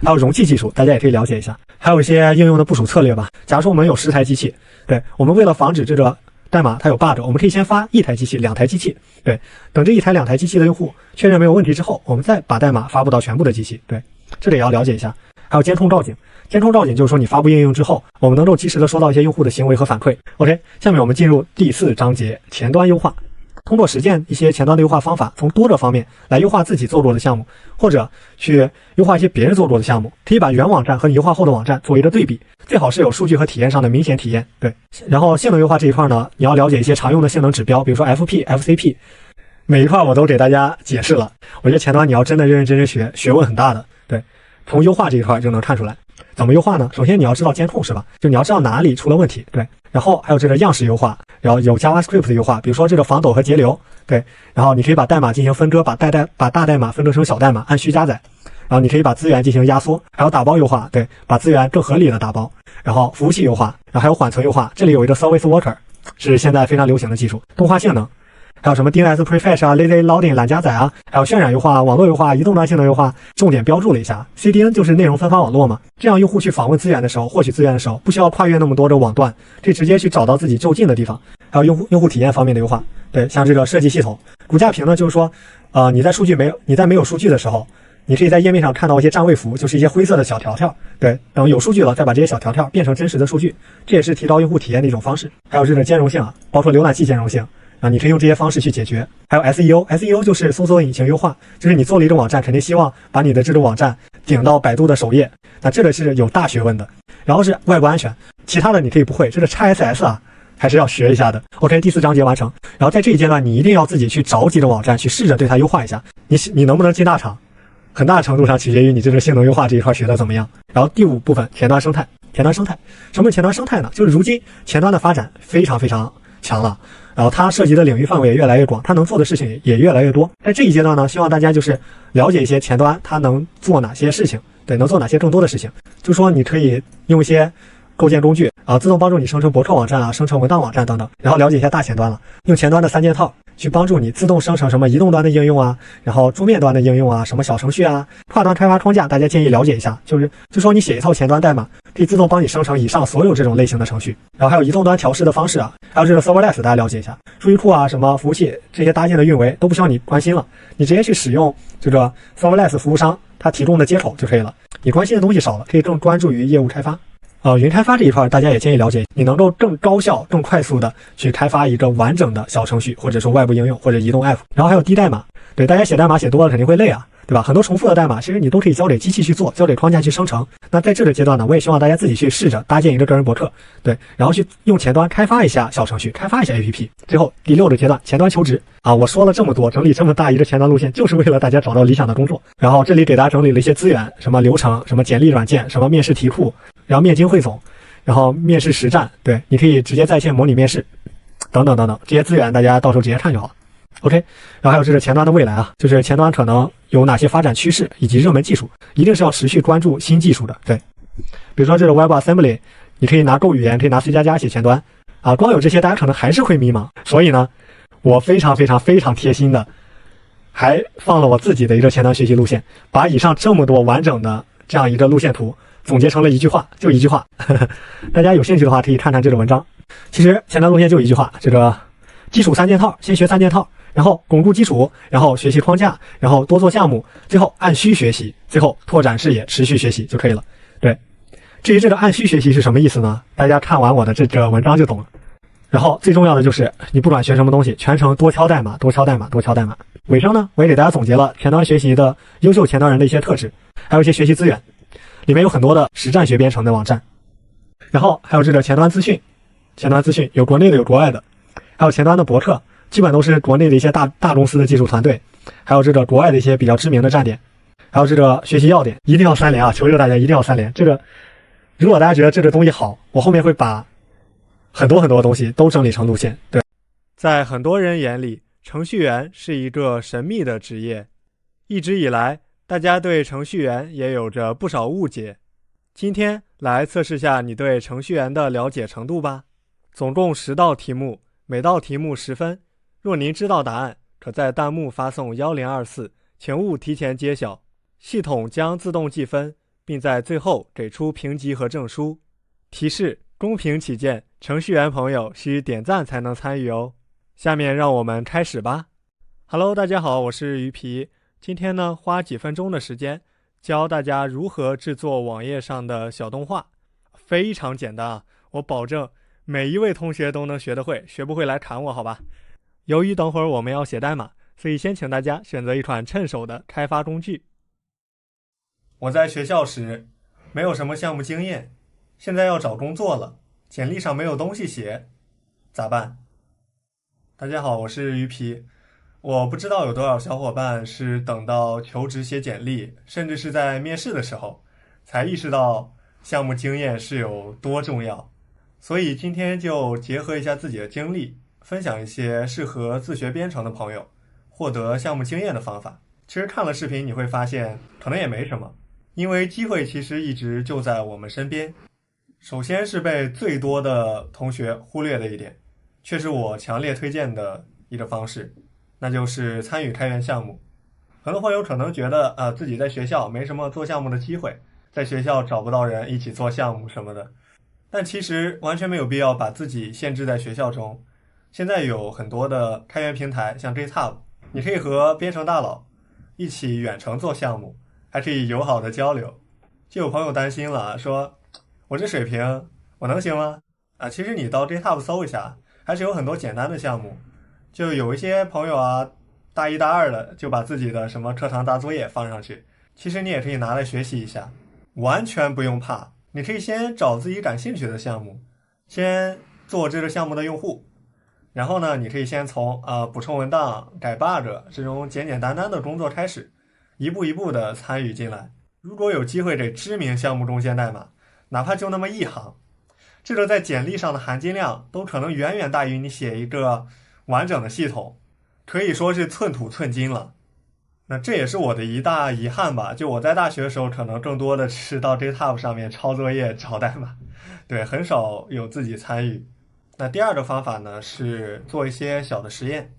还有容器技术，大家也可以了解一下。还有一些应用的部署策略吧。假如说我们有10台机器，对，我们为了防止这个代码它有 bug， 我们可以先发1台机器、2台机器，对，等这1台、2台机器的用户确认没有问题之后，我们再把代码发布到全部的机器。对，这里也要了解一下。还有监控告警，监控告警就是说你发布应用之后，我们能够及时的收到一些用户的行为和反馈。OK， 下面我们进入第4章节前端优化。通过实践一些前端的优化方法，从多个方面来优化自己做过的项目，或者去优化一些别人做过的项目。可以把原网站和你优化后的网站做一个对比，最好是有数据和体验上的明显体验。对，然后性能优化这一块呢，你要了解一些常用的性能指标，比如说 FP、FCP， 每一块我都给大家解释了。我觉得前端你要真的认认真真学，学问很大的。对，从优化这一块就能看出来。怎么优化呢？首先你要知道监控是吧？就你要知道哪里出了问题。对，然后还有这个样式优化，然后有 JavaScript 的优化，比如说这个防抖和节流，对，然后你可以把代码进行分割，把大代码分割成小代码，按需加载。然后你可以把资源进行压缩，还有打包优化，对，把资源更合理的打包。然后服务器优化，然后还有缓存优化，这里有一个 Service Worker， 是现在非常流行的技术。动画性能，还有什么 DNS Prefetch 啊、Lazy Loading 懒加载啊，还有渲染优化、网络优化、移动端性能优化，重点标注了一下。CDN 就是内容分发网络嘛，这样用户去访问资源的时候、获取资源的时候，不需要跨越那么多的网段，可以直接去找到自己就近的地方。还有用户体验方面的优化，对，像这个设计系统骨架屏呢，就是说，你在没有数据的时候，你可以在页面上看到一些占位符，就是一些灰色的小条条，对，等有数据了，再把这些小条条变成真实的数据，这也是提高用户体验的一种方式。还有这个兼容性啊，包括浏览器兼容性啊，你可以用这些方式去解决。还有 SEO 就是搜索引擎优化，就是你做了一个网站，肯定希望把你的这个网站顶到百度的首页，那这个是有大学问的。然后是外部安全，其他的你可以不会，这个 XSS 啊，还是要学一下的。OK， 第4章节完成。然后在这一阶段，你一定要自己去找几个网站，去试着对它优化一下。你能不能进大厂？很大程度上取决于你这个性能优化这一块学的怎么样。然后第5部分，前端生态。什么是前端生态呢？就是如今前端的发展非常非常强了，然后它涉及的领域范围也越来越广，它能做的事情也越来越多。在这一阶段呢，希望大家就是了解一些前端它能做哪些事情，对，能做哪些更多的事情。就说你可以用一些构建工具啊，自动帮助你生成博客网站啊，生成文档网站等等。然后了解一下大前端了，用前端的3件套去帮助你自动生成什么移动端的应用啊，然后桌面端的应用啊，什么小程序啊，跨端开发框架，大家建议了解一下。就说你写一套前端代码，可以自动帮你生成以上所有这种类型的程序。然后还有移动端调试的方式啊，还有这个 Serverless 大家了解一下，数据库啊，什么服务器这些搭建的运维都不需要你关心了，你直接去使用这个 Serverless 服务商它提供的接口就可以了。你关心的东西少了，可以更专注于业务开发。云开发这一块大家也建议了解，你能够更高效更快速的去开发一个完整的小程序，或者说外部应用或者移动 app。然后还有低代码，对，大家写代码写多了肯定会累啊，对吧？很多重复的代码其实你都可以交给机器去做，交给框架去生成。那在这个阶段呢，我也希望大家自己去试着搭建一个个人博客，对，然后去用前端开发一下小程序，开发一下 APP。最后第6个阶段，前端求职啊，我说了这么多，整理这么大一个前端路线，就是为了大家找到理想的工作。然后这里给大家整理了一些资源，什么流程，什么简历软件，什么面试题库，然后面经汇总，然后面试实战，对，你可以直接在线模拟面试，等等等等，这些资源大家到时候直接看就好了。OK， 然后还有这是前端的未来啊，就是前端可能有哪些发展趋势以及热门技术，一定是要持续关注新技术的。对，比如说这个 WebAssembly， 你可以拿Go语言，可以拿 C++ 写前端啊，光有这些大家可能还是会迷茫，所以呢，我非常非常非常贴心的，还放了我自己的一个前端学习路线，把以上这么多完整的这样一个路线图总结成了一句话，就一句话。大家有兴趣的话可以看看这个文章。其实前端路线就一句话，这个基础3件套，先学3件套，然后巩固基础，然后学习框架，然后多做项目，最后按需学习，最后拓展视野，持续学习就可以了。对，至于这个按需学习是什么意思呢？大家看完我的这个文章就懂了。然后最重要的就是你不管学什么东西，全程多敲代码，多敲代码，多敲代码。尾声呢，我也给大家总结了前端学习的优秀前端人的一些特质，还有一些学习资源，里面有很多的实战学编程的网站，然后还有这个前端资讯有国内的有国外的，还有前端的博客，基本都是国内的一些大公司的技术团队，还有这个国外的一些比较知名的站点，还有这个学习要点，一定要3连啊！求求大家一定要3连。这个如果大家觉得这个东西好，我后面会把很多很多东西都整理成路线。对，
在很多人眼里，程序员是一个神秘的职业，一直以来大家对程序员也有着不少误解。今天来测试下你对程序员的了解程度吧。总共10道题目，每道题目10分。若您知道答案，可在弹幕发送1024，请勿提前揭晓。系统将自动计分，并在最后给出评级和证书。提示：公平起见，程序员朋友需点赞才能参与哦。下面让我们开始吧。Hello， 大家好，我是鱼皮。今天呢，花几分钟的时间教大家如何制作网页上的小动画，非常简单啊！我保证每一位同学都能学得会，学不会来砍我好吧？由于等会儿我们要写代码，所以先请大家选择一款趁手的开发工具。我在学校时没有什么项目经验，现在要找工作了，简历上没有东西写，咋办？大家好，我是鱼皮。我不知道有多少小伙伴是等到求职写简历，甚至是在面试的时候，才意识到项目经验是有多重要。所以今天就结合一下自己的经历，分享一些适合自学编程的朋友获得项目经验的方法。其实看了视频你会发现可能也没什么，因为机会其实一直就在我们身边。首先是被最多的同学忽略的一点，却是我强烈推荐的一个方式，那就是参与开源项目。很多朋友可能觉得自己在学校没什么做项目的机会，在学校找不到人一起做项目什么的，但其实完全没有必要把自己限制在学校中。现在有很多的开源平台，像 GitHub， 你可以和编程大佬一起远程做项目，还可以友好的交流。就有朋友担心了，说我这水平我能行吗？其实你到 GitHub 搜一下，还是有很多简单的项目。就有一些朋友大一大二的就把自己的什么课堂大作业放上去，其实你也可以拿来学习一下，完全不用怕。你可以先找自己感兴趣的项目，先做这个项目的用户，然后呢，你可以先从补充文档、改 bug 这种简简单单的工作开始，一步一步的参与进来。如果有机会给知名项目中写代码，哪怕就那么一行，这个在简历上的含金量都可能远远大于你写一个完整的系统，可以说是寸土寸金了。那这也是我的一大遗憾吧，就我在大学的时候可能更多的是到 GitHub 上面抄作业找代码，对，很少有自己参与。那第二个方法呢，是做一些小的实验。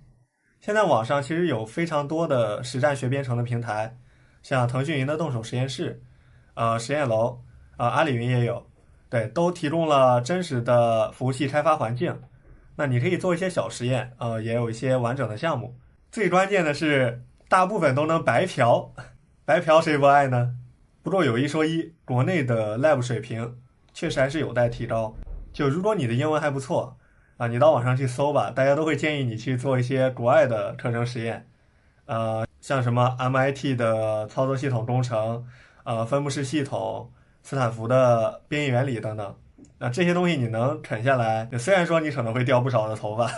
现在网上其实有非常多的实战学编程的平台，像腾讯云的动手实验室、实验楼、阿里云也有，对，都提供了真实的服务器开发环境。那你可以做一些小实验，也有一些完整的项目。最关键的是，大部分都能白嫖，白嫖谁不爱呢？不过有一说一，国内的 Lab 水平确实还是有待提高。就如果你的英文还不错你到网上去搜吧，大家都会建议你去做一些国外的课程实验，像什么 MIT 的操作系统工程，分布式系统，斯坦福的编译原理等等。这些东西你能啃下来，虽然说你可能会掉不少的头发，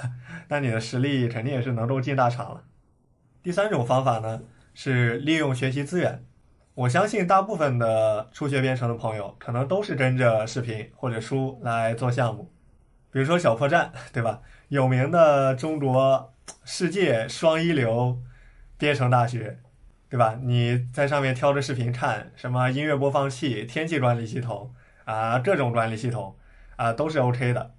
但你的实力肯定也是能够进大厂了。第三种方法呢，是利用学习资源。我相信大部分的初学编程的朋友可能都是跟着视频或者书来做项目，比如说小破站，对吧？有名的中国世界双一流编程大学，对吧？你在上面挑着视频看，什么音乐播放器、天气管理系统各种管理系统都是 OK 的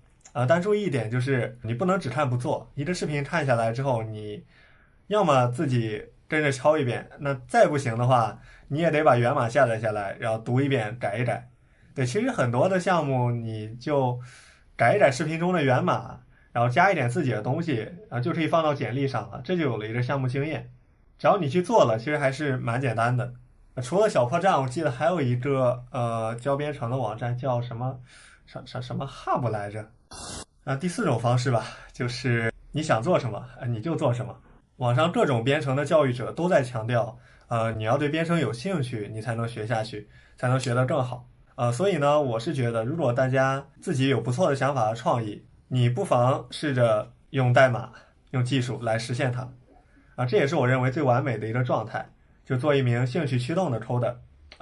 但注意一点，就是你不能只看不做。一个视频看下来之后，你要么自己跟着抄一遍，那再不行的话，你也得把源码下载下来，然后读一遍，改一改。对，其实很多的项目你就改一改视频中的源码，然后加一点自己的东西就可以放到简历上了，这就有了一个项目经验。只要你去做了，其实还是蛮简单的。除了小破站，我记得还有一个教编程的网站叫什么Hub 来着。第四种方式吧，就是你想做什么你就做什么。网上各种编程的教育者都在强调你要对编程有兴趣，你才能学下去，才能学得更好所以呢，我是觉得如果大家自己有不错的想法和创意，你不妨试着用代码、用技术来实现它这也是我认为最完美的一个状态，就做一名兴趣驱动的 coder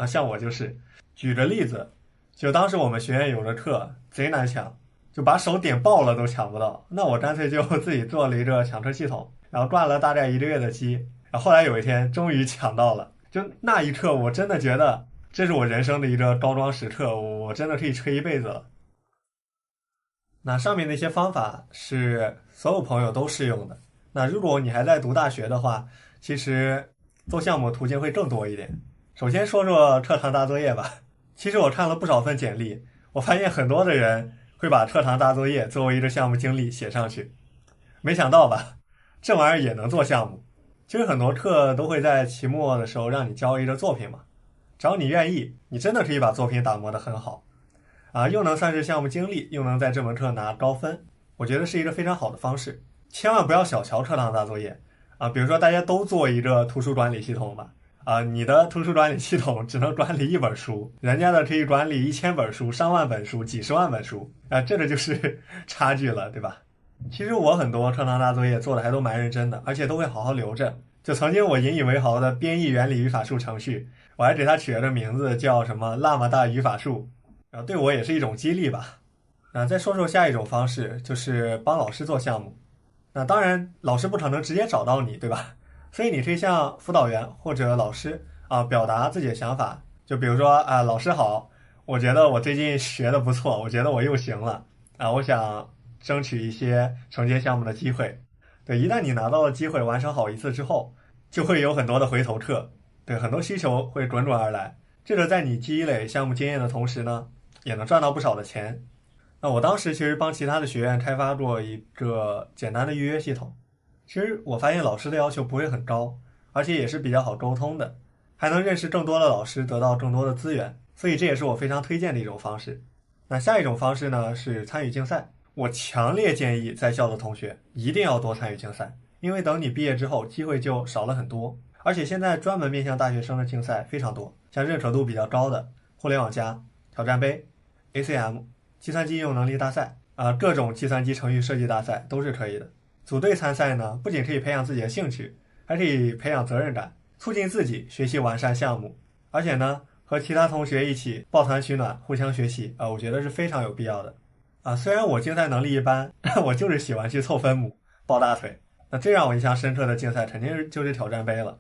像我就是。举个例子，就当时我们学院有个课贼难抢，就把手点爆了都抢不到，那我干脆就自己做了一个抢车系统，然后挂了大概1个月的机，然后后来有一天终于抢到了。就那一刻我真的觉得这是我人生的一个高光时刻，我真的可以吹一辈子了。那上面那些方法是所有朋友都适用的。那如果你还在读大学的话，其实做项目途径会更多一点。首先说说课堂大作业吧。其实我看了不少份简历，我发现很多的人会把课堂大作业作为一个项目经历写上去。没想到吧，这玩意儿也能做项目。其实很多课都会在期末的时候让你交一个作品嘛，只要你愿意，你真的可以把作品打磨得很好又能算是项目经历，又能在这门课拿高分，我觉得是一个非常好的方式。千万不要小瞧课堂大作业比如说大家都做一个图书管理系统吧你的图书管理系统只能管理1本书，人家的可以管理1000本书、上万本书、几十万本书这个就是差距了，对吧？其实我很多课堂大作业做的还都蛮认真的，而且都会好好留着。就曾经我引以为豪的编译原理语法树程序，我还给它取了个名字叫什么辣么大语法树，对我也是一种激励吧。
那再说说下一种方式，就是帮老师做项目。那当然，老师不可能直接找到你，对吧？所以你可以向辅导员或者老师表达自己的想法。就比如说老师好，我觉得我最近学的不错，我觉得我又行了我想争取一些承接项目的机会。对，一旦你拿到了机会，完成好一次之后，就会有很多的回头客，对，很多需求会滚滚而来。这个在你积累项目经验的同时呢，也能赚到不少的钱。那我当时其实帮其他的学院开发过一个简单的预约系统。其实我发现老师的要求不会很高，而且也是比较好沟通的，还能认识更多的老师，得到更多的资源，所以这也是我非常推荐的一种方式。那下一种方式呢是参与竞赛。我强烈建议在校的同学一定要多参与竞赛，因为等你毕业之后，机会就少了很多。而且现在专门面向大学生的竞赛非常多，像认可度比较高的互联网加、挑战杯、ACM、计算机应用能力大赛各种计算机程序设计大赛都是可以的。组队参赛呢，不仅可以培养自己的兴趣，还可以培养责任感，促进自己学习完善项目。而且呢，和其他同学一起抱团取暖，互相学习我觉得是非常有必要的。虽然我竞赛能力一般，但我就是喜欢去凑分母、抱大腿。那最让我印象深刻的竞赛肯定就是挑战杯了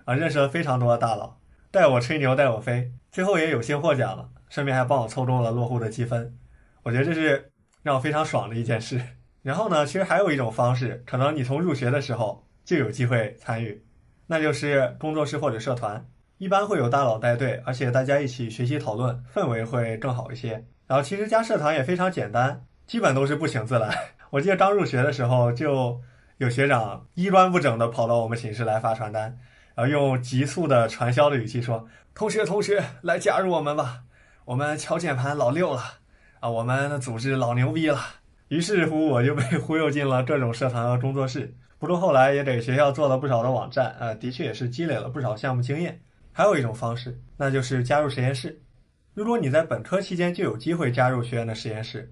认识了非常多的大佬，带我吹牛带我飞，最后也有幸获奖了，顺便还帮我凑中了落户的积分。我觉得这是让我非常爽的一件事。然后呢，其实还有一种方式，可能你从入学的时候就有机会参与，那就是工作室或者社团，一般会有大佬带队，而且大家一起学习讨论，氛围会更好一些。然后其实加社团也非常简单，基本都是不请自来。我记得刚入学的时候，就有学长衣冠不整的跑到我们寝室来发传单，然后用急速的传销的语气说：“同学，来加入我们吧，我们敲键盘老六了我们的组织老牛逼了。”于是乎，我就被忽悠进了各种社团和工作室。不过后来也给学校做了不少的网站的确也是积累了不少项目经验。还有一种方式，那就是加入实验室。如果你在本科期间就有机会加入学院的实验室，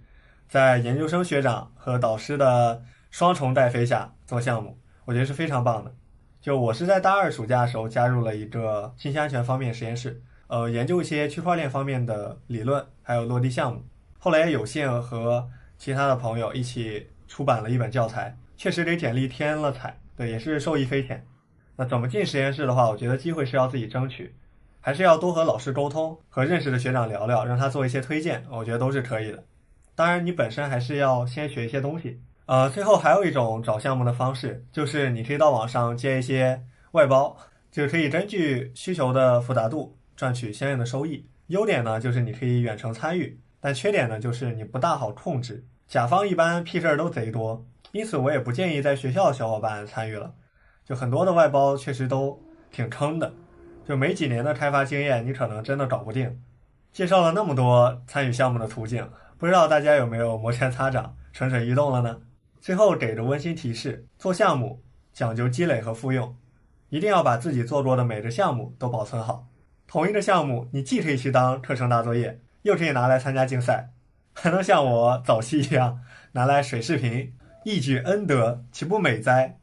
在研究生学长和导师的双重带飞下做项目，我觉得是非常棒的。就我是在大二暑假的时候加入了一个信息安全方面实验室，研究一些区块链方面的理论，还有落地项目。后来也有幸和其他的朋友一起出版了一本教材，确实给简历添了彩，对，也是受益匪浅。那怎么进实验室的话，我觉得机会是要自己争取，还是要多和老师沟通，和认识的学长聊聊，让他做一些推荐，我觉得都是可以的。当然你本身还是要先学一些东西。最后还有一种找项目的方式，就是你可以到网上接一些外包，就可以根据需求的复杂度赚取相应的收益。优点呢就是你可以远程参与，但缺点呢就是你不大好控制，甲方一般屁事儿都贼多，因此我也不建议在学校的小伙伴参与了。就很多的外包确实都挺坑的，就没几年的开发经验，你可能真的搞不定。介绍了那么多参与项目的途径，不知道大家有没有摩拳擦掌、蠢蠢欲动了呢？最后给个温馨提示，做项目讲究积累和复用，一定要把自己做过的每个项目都保存好。同一个项目，你既可以去当课程大作业，又可以拿来参加竞赛，还能像我早期一样拿来水视频，一举恩德，岂不美哉？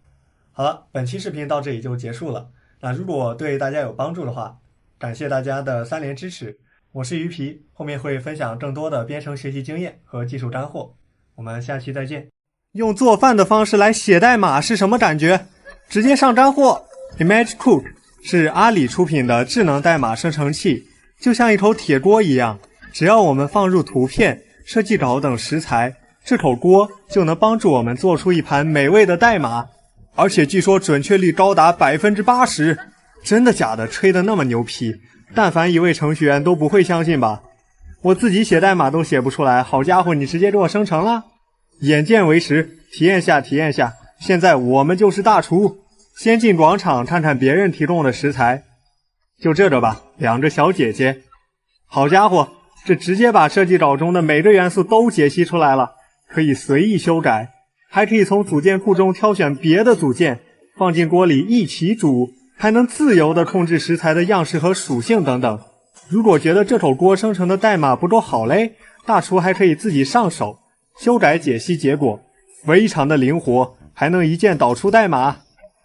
好了，本期视频到这里就结束了。那如果对大家有帮助的话，感谢大家的3连支持。我是鱼皮，后面会分享更多的编程学习经验和技术干货。我们下期再见。用做饭的方式来写代码是什么感觉？直接上干货。ImageCook 是阿里出品的智能代码生成器，就像一口铁锅一样，只要我们放入图片、设计稿等食材，这口锅就能帮助我们做出一盘美味的代码，而且据说准确率高达80%。真的假的？吹得那么牛皮，但凡一位程序员都不会相信吧？我自己写代码都写不出来，好家伙，你直接给我生成了？眼见为实，体验下。现在我们就是大厨，先进广场看看别人提供的食材。就这个吧，2个小姐姐。好家伙，这直接把设计稿中的每个元素都解析出来了，可以随意修改，还可以从组件库中挑选别的组件，放进锅里一起煮，还能自由地控制食材的样式和属性等等。如果觉得这口锅生成的代码不够好嘞，大厨还可以自己上手修改解析结果，非常的灵活，还能一键导出代码。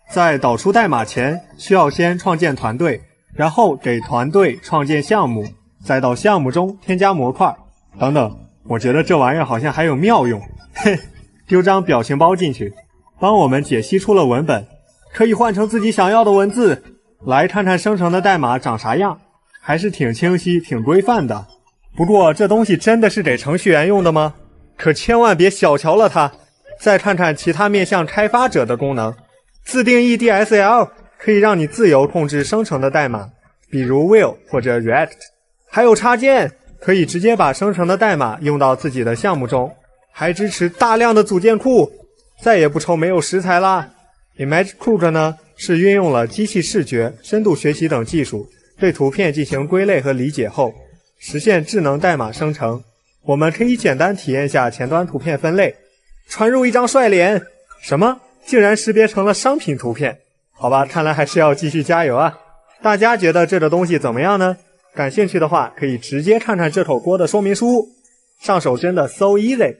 在导出代码前，需要先创建团队，然后给团队创建项目，再到项目中添加模块等等。
我觉得这玩意儿好像还有妙用，嘿，丢张表情包进去，帮我们解析出了文本，可以换成自己想要的文字。来看看生成的代码长啥样，还是挺清晰、挺规范的。不过这东西真的是给程序员用的吗？可千万别小瞧了它。再看看其他面向开发者的功能，自定义 DSL 可以让你自由控制生成的代码，比如 Will 或者 React。还有插件，可以直接把生成的代码用到自己的项目中，还支持大量的组件库，再也不愁没有食材啦。ImageCook 呢，是运用了机器视觉、深度学习等技术，对图片进行归类和理解后，实现智能代码生成。我们可以简单体验下前端图片分类，传入一张帅脸，什么？竟然识别成了商品图片。好吧，看来还是要继续加油啊！大家觉得这个东西怎么样呢？感兴趣的话，可以直接看看这口锅的说明书，上手真的 so easy。